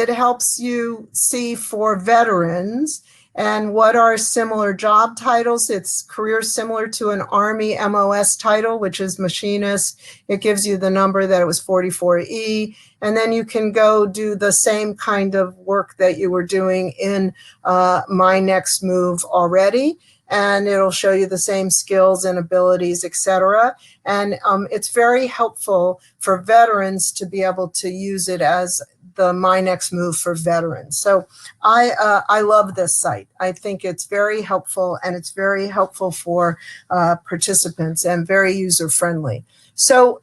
helps you see for veterans and what are similar job titles. It's career similar to an Army MOS title, which is machinist. It gives you the number that it was 44E. And then you can go do the same kind of work that you were doing in My Next Move already. And it'll show you the same skills and abilities, etc. And it's very helpful for veterans to be able to use it as the My Next Move for veterans. So I love this site. I think it's very helpful, and it's very helpful for participants and very user-friendly. So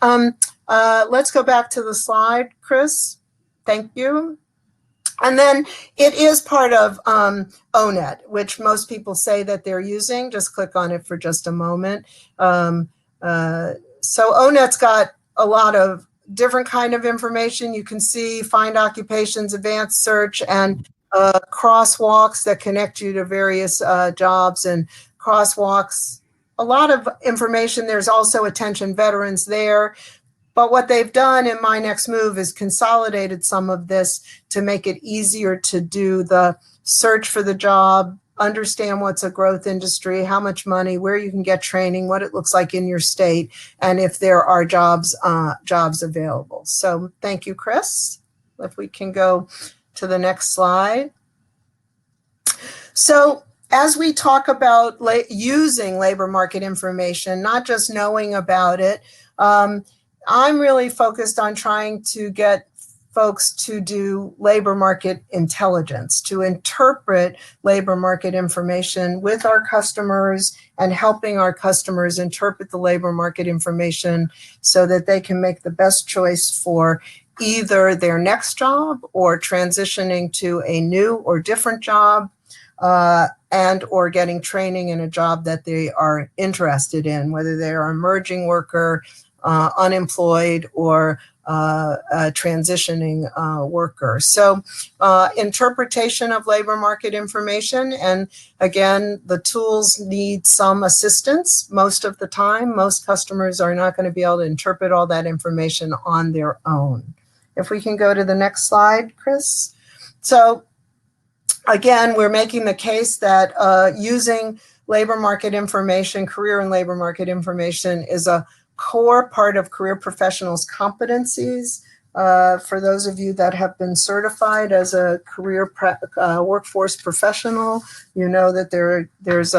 let's go back to the slide, Chris. Thank you. And then it is part of ONET, which most people say that they're using. Just click on it for just a moment. So ONET's got a lot of different kind of information. You can see find occupations, advanced search, and crosswalks that connect you to various jobs and crosswalks. A lot of information. There's also attention veterans there. But what they've done in My Next Move is consolidated some of this to make it easier to do the search for the job, understand what's a growth industry, how much money, where you can get training, what it looks like in your state, and if there are jobs available. So thank you, Chris. If we can go to the next slide. So as we talk about using labor market information, not just knowing about it, I'm really focused on trying to get folks to do labor market intelligence, to interpret labor market information with our customers and helping our customers interpret the labor market information so that they can make the best choice for either their next job or transitioning to a new or different job, and or getting training in a job that they are interested in, whether they are an emerging worker, unemployed, or a transitioning worker. So interpretation of labor market information, and again, the tools need some assistance most of the time. Most customers are not going to be able to interpret all that information on their own. If we can go to the next slide, Chris. So again, we're making the case that using labor market information, career and labor market information, is a core part of career professionals' competencies. For those of you that have been certified as a career workforce professional, you know that there's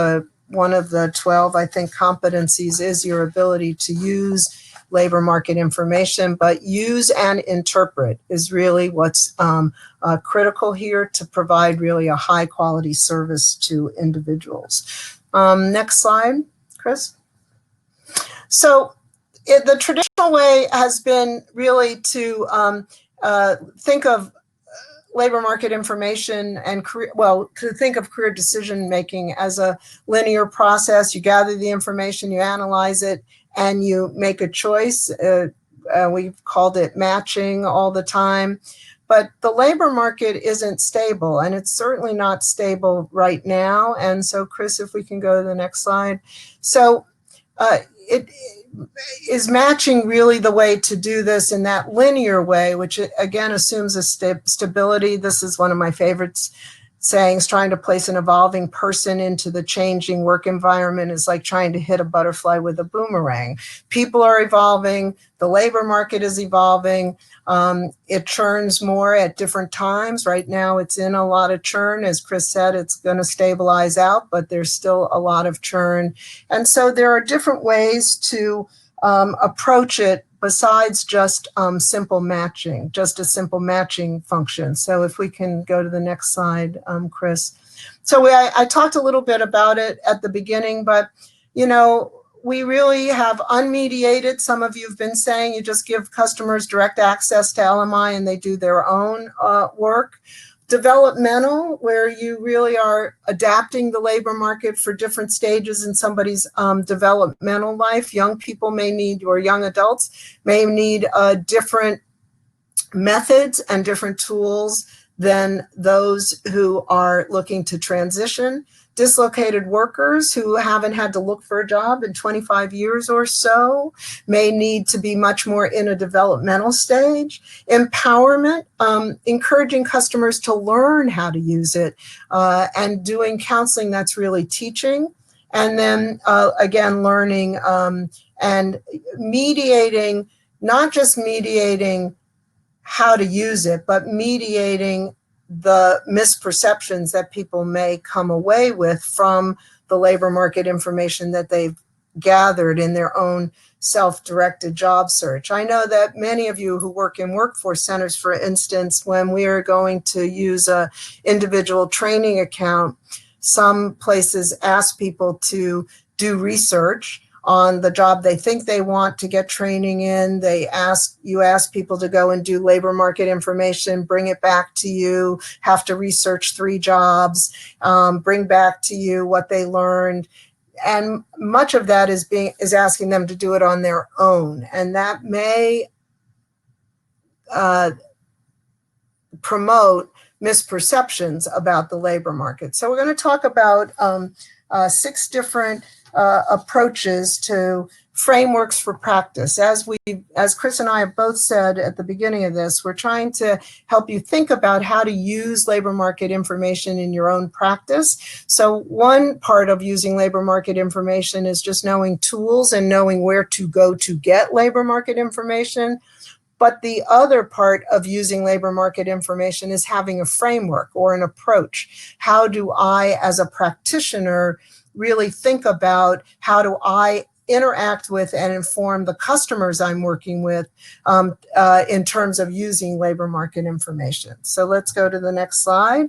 one of the 12, I think, competencies is your ability to use labor market information, but use and interpret is really what's critical here to provide really a high quality service to individuals. Next slide, Chris. So the traditional way has been really to think of labor market information and to think of career decision making as a linear process. You gather the information, you analyze it, and you make a choice. We've called it matching all the time. But the labor market isn't stable, and it's certainly not stable right now. And so, Chris, if we can go to the next slide. So is matching really the way to do this in that linear way, which again assumes a stability? This is one of my favorite sayings: trying to place an evolving person into the changing work environment is like trying to hit a butterfly with a boomerang. People are evolving, the labor market is evolving, it churns more at different times. Right now it's in a lot of churn. As Chris said, it's going to stabilize out, but there's still a lot of churn. And so there are different ways to approach it besides just simple matching, just a simple matching function. So if we can go to the next slide, Chris. So I talked a little bit about it at the beginning, but you know, we really have unmediated. Some of you have been saying you just give customers direct access to LMI and they do their own work. Developmental, where you really are adapting the labor market for different stages in somebody's developmental life. Young people may need, or young adults may need different methods and different tools than those who are looking to transition. Dislocated workers who haven't had to look for a job in 25 years or so may need to be much more in a developmental stage. Empowerment, encouraging customers to learn how to use it, and doing counseling that's really teaching. And then again, learning and mediating, not just mediating how to use it, but mediating the misperceptions that people may come away with from the labor market information that they've gathered in their own self-directed job search. I know that many of you who work in workforce centers, for instance, when we are going to use a individual training account, some places ask people to do research on the job they think they want to get training in. You ask people to go and do labor market information, bring it back to you, have to research 3 jobs, bring back to you what they learned. And much of that is asking them to do it on their own. And that may promote misperceptions about the labor market. So we're going to talk about 6 different approaches to frameworks for practice. As Chris and I have both said at the beginning of this, we're trying to help you think about how to use labor market information in your own practice. So one part of using labor market information is just knowing tools and knowing where to go to get labor market information. But the other part of using labor market information is having a framework or an approach. How do I, as a practitioner, really think about how do I interact with and inform the customers I'm working with in terms of using labor market information. So let's go to the next slide.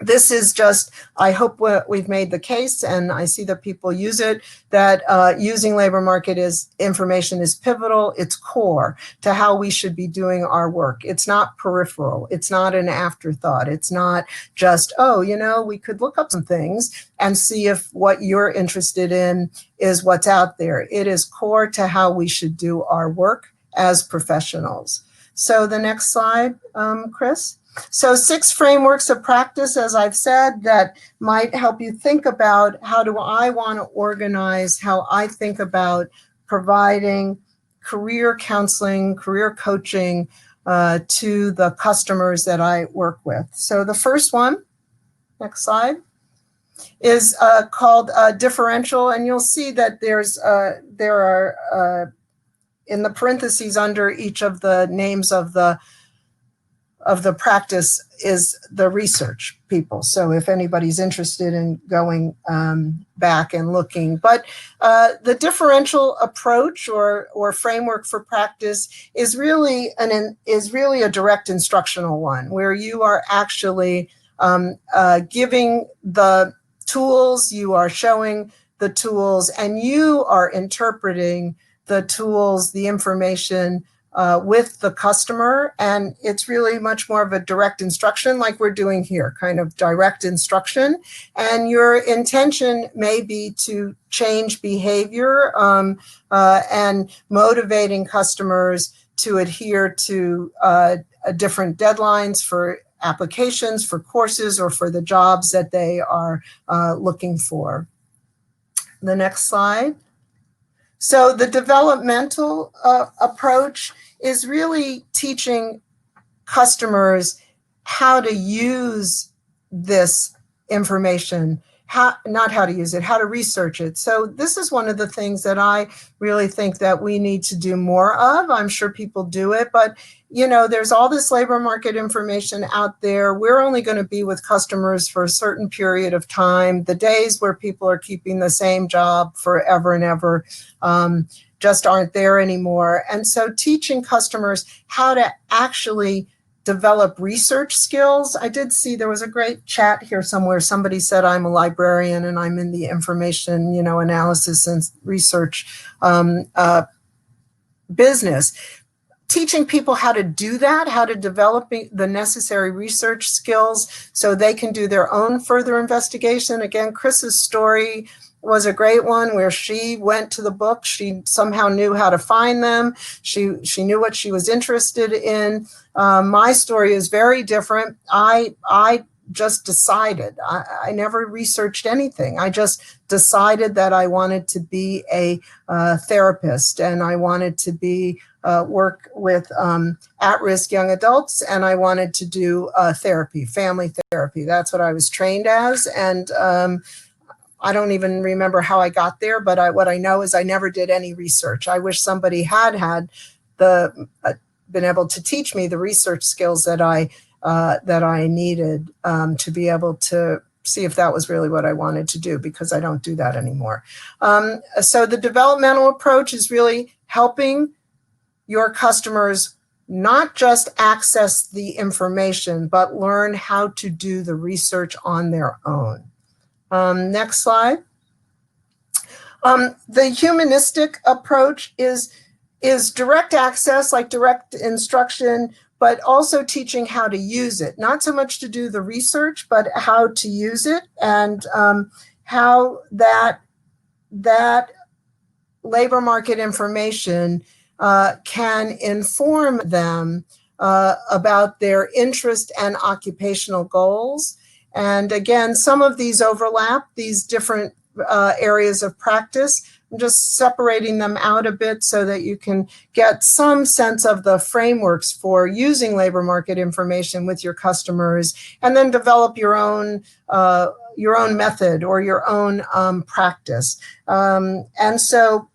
This is just, I hope we've made the case, and I see that people use it, that using labor market information is pivotal. It's core to how we should be doing our work. It's not peripheral. It's not an afterthought. It's not just, oh, we could look up some things and see if what you're interested in is what's out there. It is core to how we should do our work as professionals. So the next slide, Chris. So 6 frameworks of practice, as I've said, that might help you think about how do I want to organize, how I think about providing career counseling, career coaching to the customers that I work with. So the first one, next slide, is called differential, and you'll see that there are in the parentheses under each of the names of the practice is the research people. So if anybody's interested in going back and looking, but the differential approach or framework for practice is really a direct instructional one where you are actually giving the tools, you are showing the tools, and you are interpreting the tools, the information with the customer, and it's really much more of a direct instruction like we're doing here, kind of direct instruction. And your intention may be to change behavior and motivating customers to adhere to different deadlines for applications, for courses, or for the jobs that they are looking for. The next slide. So the developmental approach is really teaching customers how to use this information, not how to use it, how to research it. So this is one of the things that I really think that we need to do more of. I'm sure people do it, but there's all this labor market information out there. We're only going to be with customers for a certain period of time. The days where people are keeping the same job forever and ever just aren't there anymore. And so teaching customers how to actually develop research skills. I did see there was a great chat here somewhere. Somebody said I'm a librarian and I'm in the information, analysis and research business. Teaching people how to do that, how to develop the necessary research skills so they can do their own further investigation. Again, Chris's story was a great one where she went to the book. She somehow knew how to find them. She knew what she was interested in. My story is very different. I just decided. I never researched anything. I just decided that I wanted to be a therapist, and I wanted to be work with at-risk young adults, and I wanted to do therapy, family therapy. That's what I was trained as, and I don't even remember how I got there, but what I know is I never did any research. I wish somebody had been able to teach me the research skills that I needed to be able to see if that was really what I wanted to do, because I don't do that anymore. So the developmental approach is really helping your customers not just access the information, but learn how to do the research on their own. Next slide. The humanistic approach is direct access, like direct instruction, but also teaching how to use it. Not so much to do the research, but how to use it, and how that labor market information can inform them about their interest and occupational goals. And again, some of these overlap, these different areas of practice. I'm just separating them out a bit so that you can get some sense of the frameworks for using labor market information with your customers, and then develop your own method or your own practice. And so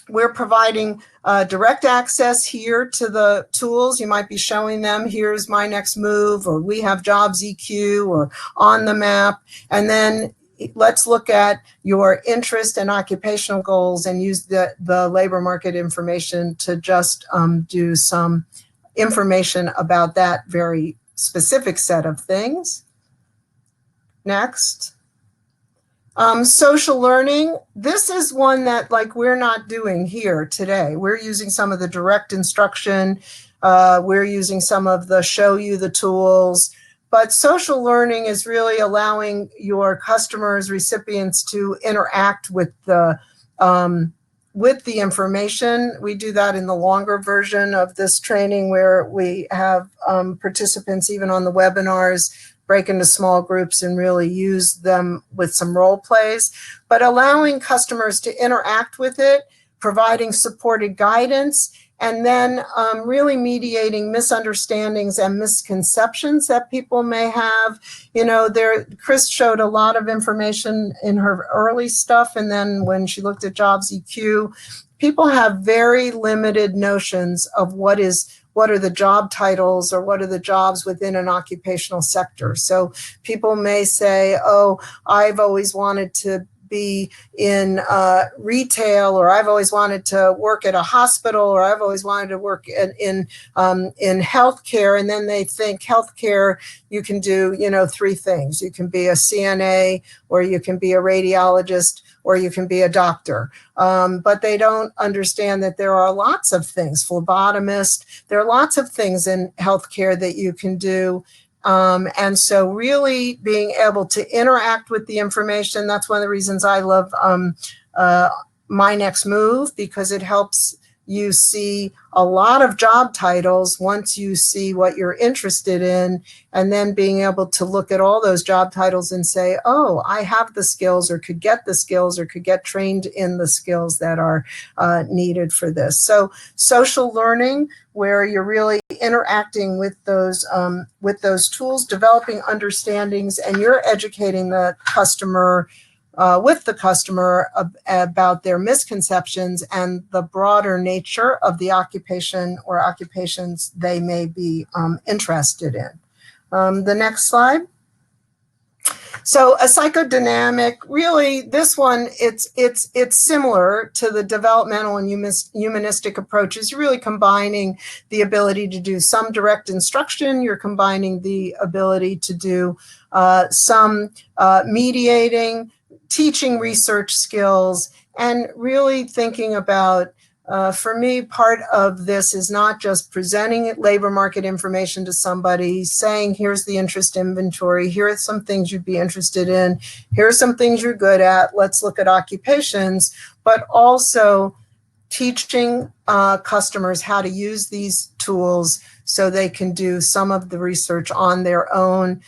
we're providing direct access here to the tools. You might be showing them, here's my next move, or we have JobsEQ, or on the map. And then let's look at your interest and occupational goals and use the labor market information to just do some information about that very specific set of things. Next. Social learning. This is one that we're not doing here today. We're using some of the direct instruction. We're using some of the show you the tools. But social learning is really allowing your customers, recipients, to interact with the information. We do that in the longer version of this training, where we have participants, even on the webinars, break into small groups and really use them with some role plays, but allowing customers to interact with it, providing supported guidance, and then really mediating misunderstandings and misconceptions that people may have. Chris showed a lot of information in her early stuff, and then when she looked at JobsEQ, people have very limited notions of what are the job titles, or what are the jobs within an occupational sector. So people may say, oh, I've always wanted to be in retail, or I've always wanted to work at a hospital, or I've always wanted to work in healthcare. And then they think healthcare, you can do, 3 things. You can be a CNA, or you can be a radiologist, or you can be a doctor. But they don't understand that there are lots of things, phlebotomist, there are lots of things in healthcare that you can do. And so really being able to interact with the information, that's one of the reasons I love My Next Move, because it helps you see a lot of job titles once you see what you're interested in, and then being able to look at all those job titles and say, oh, I have the skills, or could get the skills, or could get trained in the skills that are needed for this. So social learning, where you're really interacting with those tools, developing understandings, and you're educating the customer with the customer about their misconceptions and the broader nature of the occupation or occupations they may be interested in. The next slide. So a psychodynamic, really, this one, it's similar to the developmental and humanistic approaches. You're really combining the ability to do some direct instruction. You're combining the ability to do some mediating, teaching research skills, and really thinking about, for me, part of this is not just presenting labor market information to somebody, saying, here's the interest inventory, here are some things you'd be interested in, here are some things you're good at, let's look at occupations, but also teaching customers how to use these tools so they can do some of the research on their own.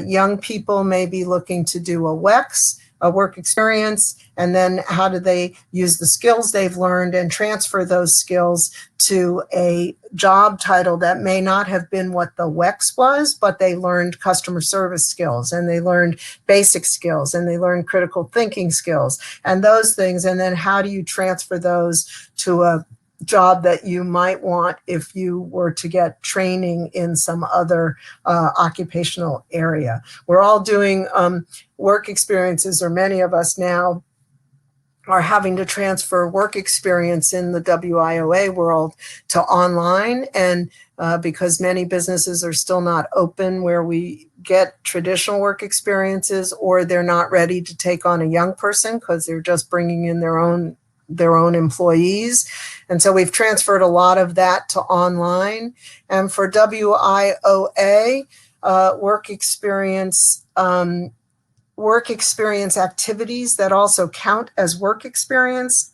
Young people may be looking to do a WEX, a work experience, and then how do they use the skills they've learned and transfer those skills to a job title that may not have been what the WEX was, but they learned customer service skills, and they learned basic skills, and they learned critical thinking skills, and those things. And then how do you transfer those to a job that you might want if you were to get training in some other occupational area. We're all doing work experiences, or many of us now are having to transfer work experience in the WIOA world to online. And because many businesses are still not open where we get traditional work experiences, or they're not ready to take on a young person because they're just bringing in their own employees. And so we've transferred a lot of that to online. And for WIOA, work experience activities that also count as work experience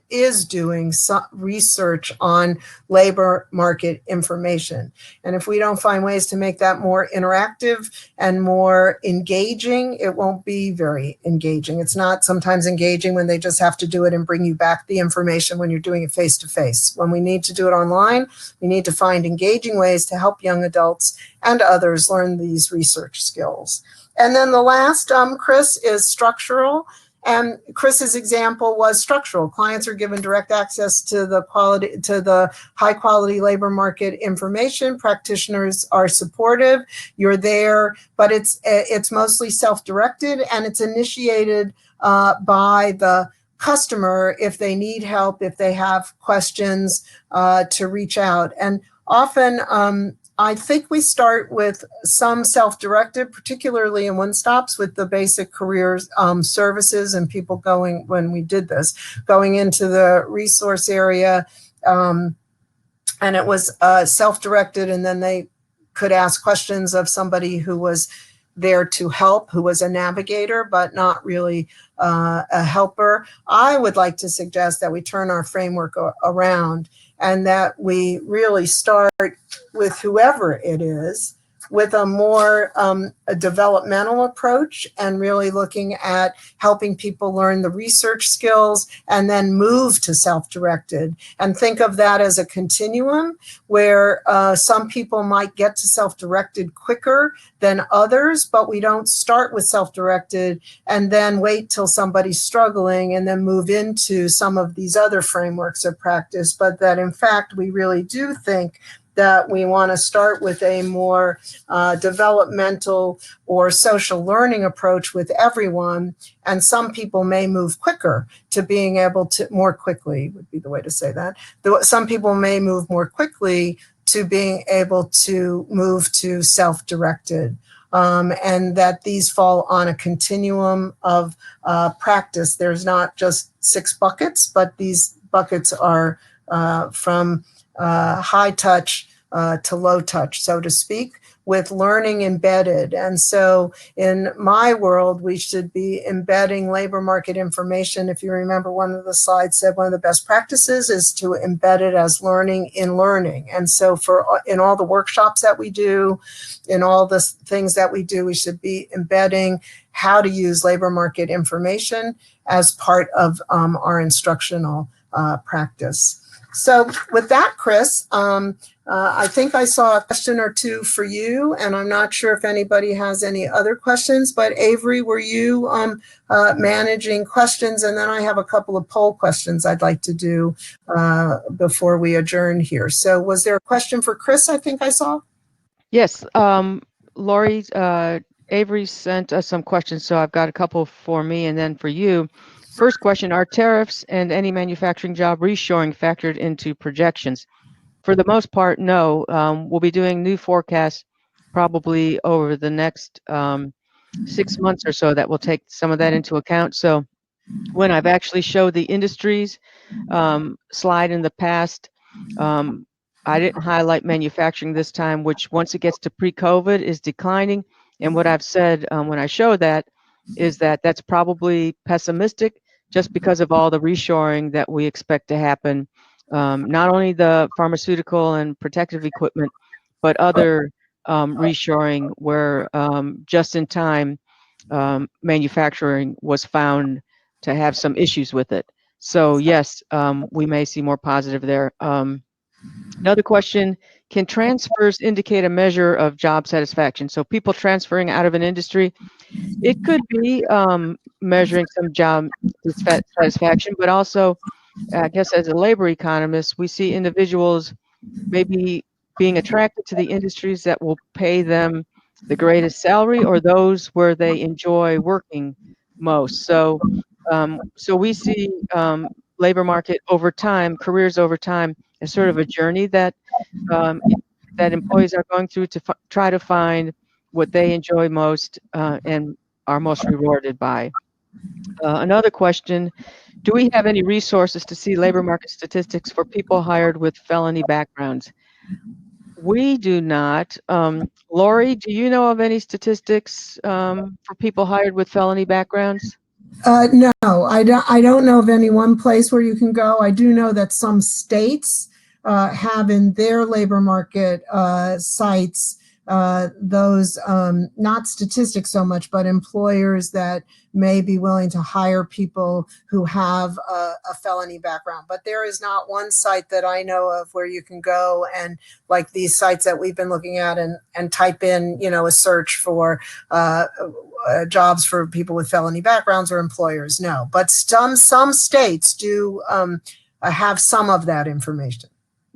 is doing some research on labor market information. And if we don't find ways to make that more interactive and more engaging, it won't be very engaging. It's not sometimes engaging when they just have to do it and bring you back the information when you're doing it face to face. When we need to do it online, we need to find engaging ways to help young adults and others learn these research skills. And then the last, Chris, is structural. And Chris's example was structural. Clients are given direct access to the high quality labor market information. Practitioners are supportive. You're there, but it's mostly self-directed, and it's initiated by the customer if they need help, if they have questions, to reach out. And often, I think we start with some self-directed, particularly in one-stops with the basic careers services and people going, when we did this, going into the resource area, and it was self-directed, and then they could ask questions of somebody who was there to help, who was a navigator, but not really a helper. I would like to suggest that we turn our framework around, and that we really start with whoever it is, with a more a developmental approach, and really looking at helping people learn the research skills and then move to self-directed. And think of that as a continuum where some people might get to self-directed quicker than others, but we don't start with self-directed and then wait till somebody's struggling and then move into some of these other frameworks of practice, but that in fact we really do think that we want to start with a more developmental or social learning approach with everyone. And some people may move quicker to being able to, more quickly would be the way to say that. Some people may move more quickly to being able to move to self-directed. And that these fall on a continuum of practice. There's not just 6 buckets, but these buckets are from high touch to low touch, so to speak, with learning embedded. And so in my world, we should be embedding labor market information. If you remember, one of the slides said one of the best practices is to embed it as learning in learning. And so in all the workshops that we do, in all the things that we do, we should be embedding how to use labor market information as part of our instructional practice. So with that, Chris, I think I saw a question or two for you, and I'm not sure if anybody has any other questions, but Avery, were you managing questions? And then I have a couple of poll questions I'd like to do before we adjourn here. So was there a question for Chris, I think I saw? Yes, Lori, Avery sent us some questions, so I've got a couple for me and then for you. First question, are tariffs and any manufacturing job reshoring factored into projections? For the most part, no. We'll be doing new forecasts probably over the next 6 months or so that will take some of that into account. So when I've actually showed the industries slide in the past, I didn't highlight manufacturing this time, which once it gets to pre-COVID is declining. And what I've said when I show that is that that's probably pessimistic just because of all the reshoring that we expect to happen. Not only the pharmaceutical and protective equipment, but other reshoring where just-in-time manufacturing was found to have some issues with it. So yes, we may see more positive there. Another question, can transfers indicate a measure of job satisfaction? So people transferring out of an industry, it could be measuring some job satisfaction, but also I guess as a labor economist, we see individuals maybe being attracted to the industries that will pay them the greatest salary or those where they enjoy working most. So we see labor market over time, careers over time, as sort of a journey that um, that employees are going through to try to find what they enjoy most and are most rewarded by. Another question, do we have any resources to see labor market statistics for people hired with felony backgrounds? We do not. Lori, do you know of any statistics for people hired with felony backgrounds? No, I don't know of any one place where you can go. I do know that some states have in their labor market sites those, not statistics so much, but employers that may be willing to hire people who have a felony background. But there is not one site that I know of where you can go and, like these sites that we've been looking at, and type in, a search for jobs for people with felony backgrounds or employers. No, but some states do have some of that information.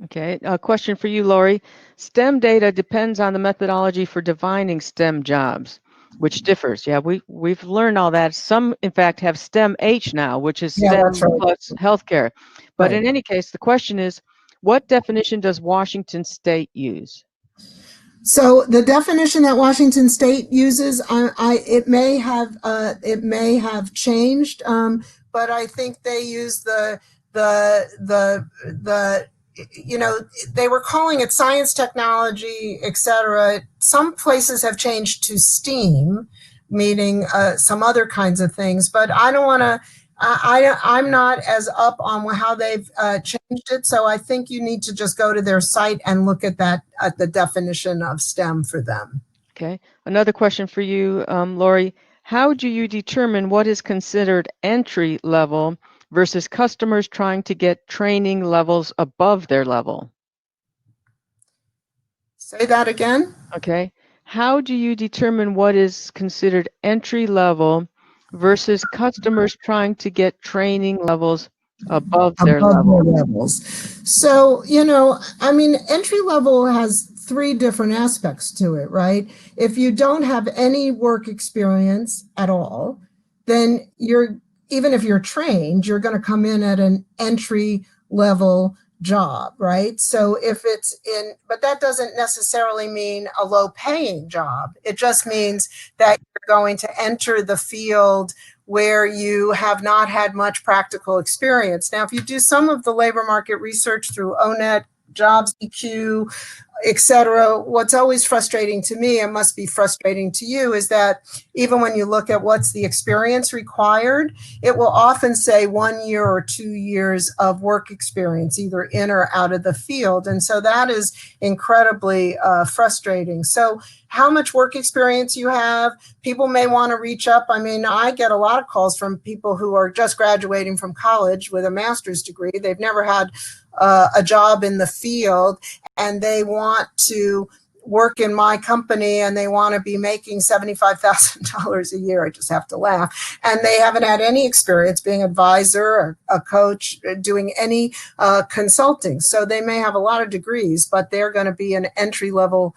Okay, a question for you, Lori. STEM data depends on the methodology for defining STEM jobs, which differs. Yeah, we've learned all that. Some, in fact, have STEM-H now, which is Yeah, STEM that's right. plus healthcare. But Right. in any case, the question is, what definition does Washington State use? So the definition that Washington State uses, it may have changed, but I think they use the they were calling it science, technology, etc. Some places have changed to STEAM, meaning some other kinds of things. But I don't want to. I'm not as up on how they've changed it, so I think you need to just go to their site and look at that, at the definition of STEM for them. Okay, another question for you, Lori. How do you determine what is considered entry level versus customers trying to get training levels above their level? Say that again. Okay, how do you determine what is considered entry level versus customers trying to get training levels above their Above their level? levels. So, entry level has three different aspects to it, right? If you don't have any work experience at all, then even if you're trained, you're going to come in at an entry level job, right? So but that doesn't necessarily mean a low paying job. It just means that you're going to enter the field where you have not had much practical experience. Now, if you do some of the labor market research through ONET, JobsEQ, etc., what's always frustrating to me, and must be frustrating to you, is that even when you look at what's the experience required, it will often say 1 year or 2 years of work experience, either in or out of the field. And so that is incredibly frustrating. So how much work experience you have, people may want to reach up. I mean, I get a lot of calls from people who are just graduating from college with a master's degree. They've never had a job in the field, and they want to work in my company, and they want to be making $75,000 a year. I just have to laugh. And they haven't had any experience being an advisor or a coach, doing any consulting. So they may have a lot of degrees, but they're going to be an entry-level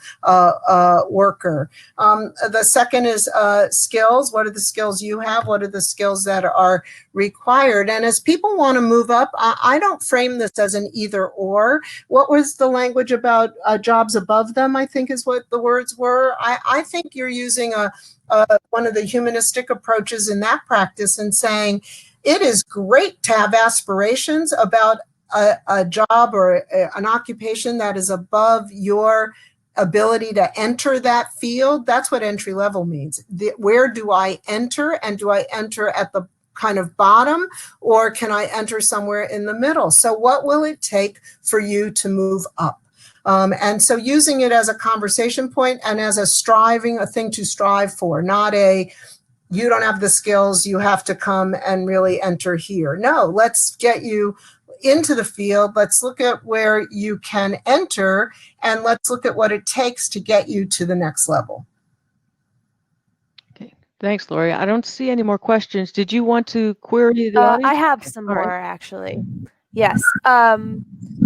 worker. The second is skills. What are the skills you have? What are the skills that are required? And as people want to move up, I don't frame this as an either or. What was the language about jobs above them, I think is what the words were. I think you're using one of the humanistic approaches in that practice and saying it is great to have aspirations about a job or an occupation that is above your ability to enter that field. That's what entry level means. Where do I enter, and do I enter at the kind of bottom, or can I enter somewhere in the middle? So what will it take for you to move up? And so using it as a conversation point and as a thing to strive for, not you don't have the skills, you have to come and really enter here. No, let's get you into the field. Let's look at where you can enter, and let's look at what it takes to get you to the next level. Okay. Thanks, Lori. I don't see any more questions. Did you want to query the audience? I have some All right. more, actually. Yes.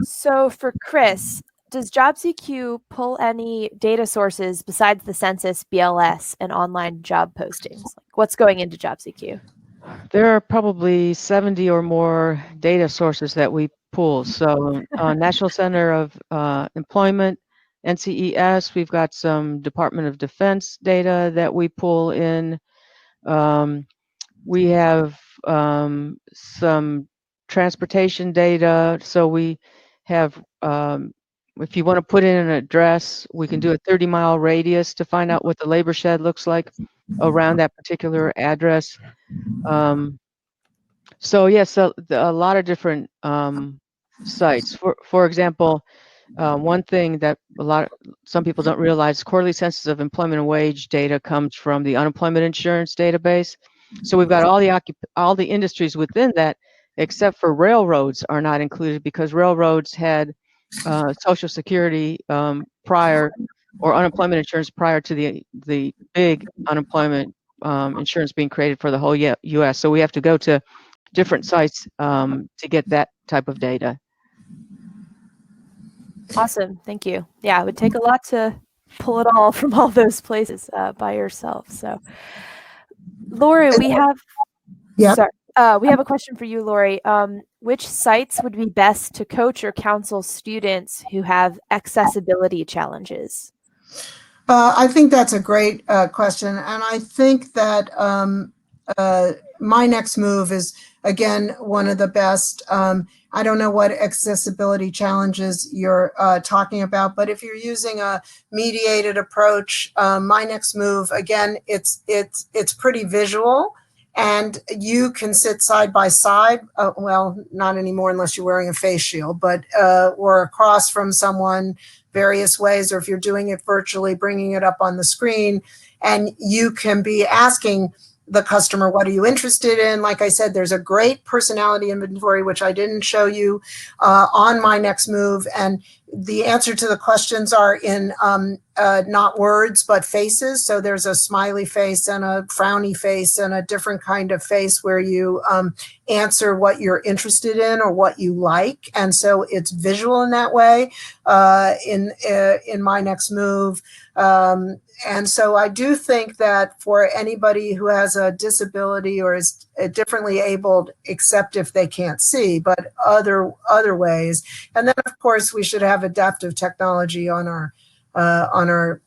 So for Chris, does JobsEQ pull any data sources besides the census, BLS, and online job postings? Like what's going into JobsEQ? There are probably 70 or more data sources that we pull. So National Center of Employment, NCES, we've got some Department of Defense data that we pull in. We have some transportation data. So we have, if you want to put in an address, we can do a 30-mile radius to find out what the labor shed looks like around that particular address. So yes, a lot of different sites. For example, one thing that some people don't realize, quarterly census of employment and wage data comes from the unemployment insurance database. So we've got all the industries within that, except for railroads are not included because railroads had Social Security prior, or unemployment insurance prior to the big unemployment insurance being created for the whole U.S. So we have to go to different sites to get that type of data. Awesome. Thank you. Yeah, it would take a lot to pull it all from all those places by yourself. So, Lori, we have we have a question for you, Lori. Which sites would be best to coach or counsel students who have accessibility challenges? I think that's a great question. And I think that My Next Move is, again, one of the best. I don't know what accessibility challenges you're talking about, but if you're using a mediated approach, My Next Move, again, it's pretty visual. And you can sit side by side, well, not anymore unless you're wearing a face shield, but or across from someone various ways, or if you're doing it virtually, bringing it up on the screen, and you can be asking the customer, what are you interested in? Like I said, there's a great personality inventory, which I didn't show you on My Next Move. And the answer to the questions are in not words, but faces. So there's a smiley face and a frowny face and a different kind of face where you answer what you're interested in or what you like. And so it's visual in that way in My Next Move. And so I do think that for anybody who has a disability or is differently abled, except if they can't see, but other ways. And then, of course, we should have adaptive technology on our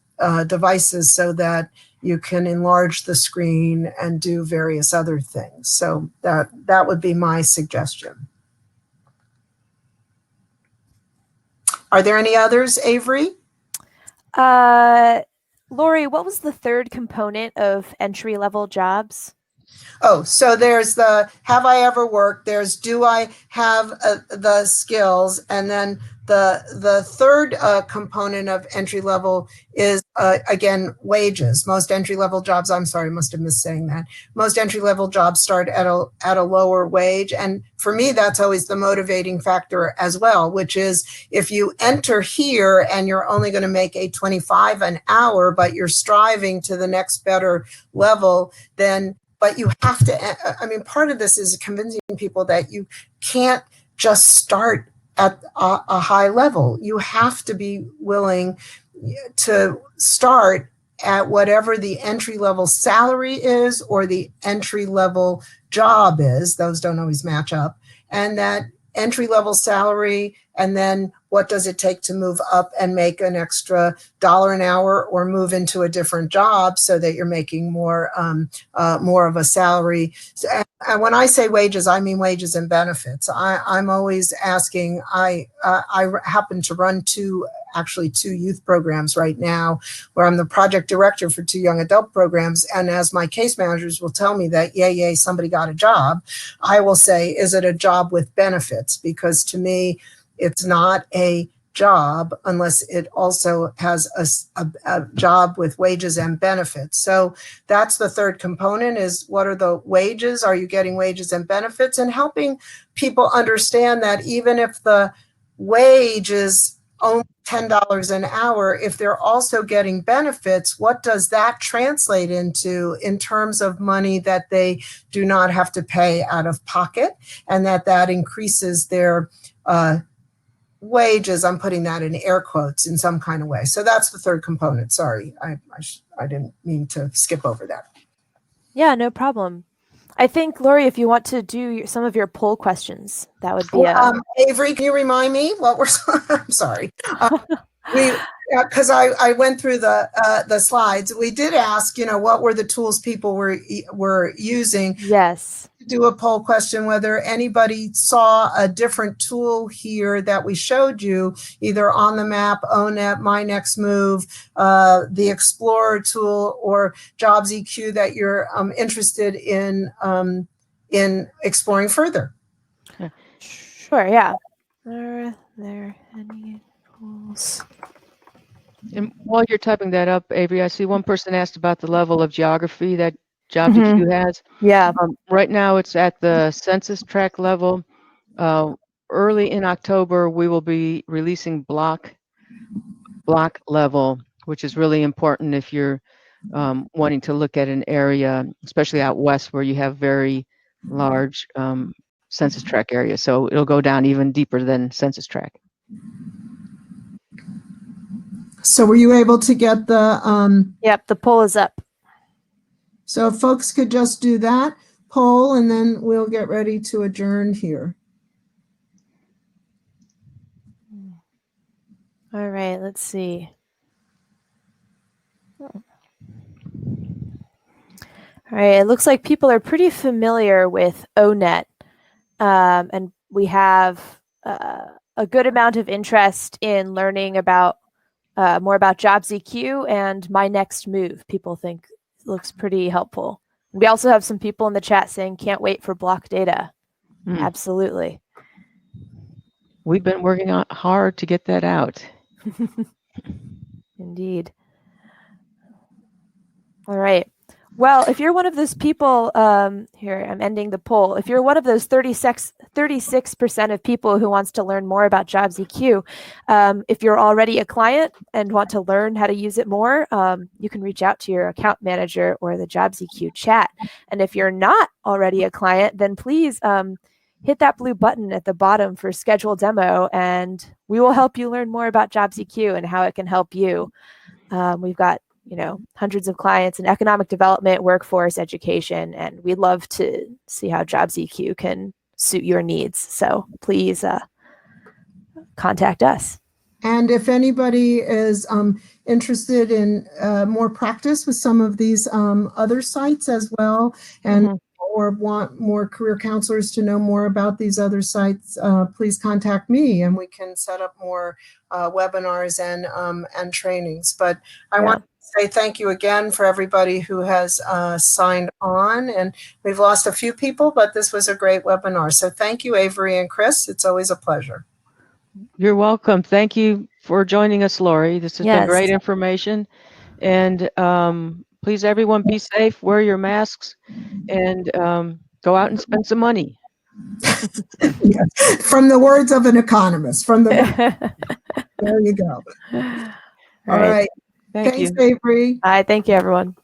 devices so that you can enlarge the screen and do various other things. So that would be my suggestion. Are there any others, Avery? Lori, what was the third component of entry-level jobs? Oh, so there's the have I ever worked, there's do I have the skills, and then the third component of entry level is again wages. Most entry level jobs, I'm sorry, must have missed saying that. Most entry level jobs start at a lower wage, and for me that's always the motivating factor as well, which is if you enter here and you're only going to make $8.25 an hour, but you're striving to the next better level, then but you have to, I mean, part of this is convincing people that you can't just start at a high level. You have to be willing to start at whatever the entry-level salary is or the entry-level job is. Those don't always match up. And that entry-level salary, and then what does it take to move up and make an extra $1 an hour or move into a different job so that you're making more of a salary. And when I say wages, I mean wages and benefits. I'm always asking, I happen to run two youth programs right now where I'm the project director for 2 young adult programs. And as my case managers will tell me that, yay, somebody got a job, I will say, is it a job with benefits? Because to me, it's not a job unless it also has a job with wages and benefits. So that's the third component, is what are the wages? Are you getting wages and benefits? And helping people understand that even if the wage is only $10 an hour, if they're also getting benefits, what does that translate into in terms of money that they do not have to pay out of pocket, and that increases their wages? I'm putting that in air quotes in some kind of way. So that's the third component. Sorry, I didn't mean to skip over that. Yeah, no problem. I think, Lori, if you want to do some of your poll questions, that would be Avery, can you remind me what we're, I'm sorry. Because I went through the slides. We did ask, what were the tools people were using. Yes. Do a poll question whether anybody saw a different tool here that we showed you, either on the map, ONET, My Next Move, the Explorer tool, or JobsEQ that you're interested in exploring further. Sure, yeah. Are there any tools? And while you're typing that up, Avery, I see one person asked about the level of geography that JobsEQ has. Yeah. Right now it's at the census tract level. Early in October, we will be releasing block level, which is really important if you're wanting to look at an area, especially out west where you have very large census tract areas. So it'll go down even deeper than census tract. So were you able to get the Yep, the poll is up. So if folks could just do that poll, and then we'll get ready to adjourn here. All right, let's see. All right, it looks like people are pretty familiar with ONET, and we have a good amount of interest in learning about more about JobsEQ and My Next Move. People think looks pretty helpful. We also have some people in the chat saying can't wait for block data. Absolutely. We've been working hard to get that out. Indeed. All right. Well, if you're one of those people, here, I'm ending the poll. If you're one of those 36% of people who wants to learn more about JobsEQ, if you're already a client and want to learn how to use it more, you can reach out to your account manager or the JobsEQ chat. And if you're not already a client, then please hit that blue button at the bottom for schedule demo, and we will help you learn more about JobsEQ and how it can help you. We've got hundreds of clients in economic development, workforce, education, and we'd love to see how JobsEQ can suit your needs. So please contact us. And if anybody is interested in more practice with some of these other sites as well, and or want more career counselors to know more about these other sites, please contact me and we can set up more webinars and trainings. But I want to say thank you again for everybody who has signed on, and we've lost a few people, but this was a great webinar. So thank you, Avery and Chris. It's always a pleasure. You're welcome. Thank you for joining us, Lori. This has been great information. And please, everyone, be safe, wear your masks, and go out and spend some money. From the words of an economist. There you go. All right. Thanks, Avery. All right. Thank you, everyone.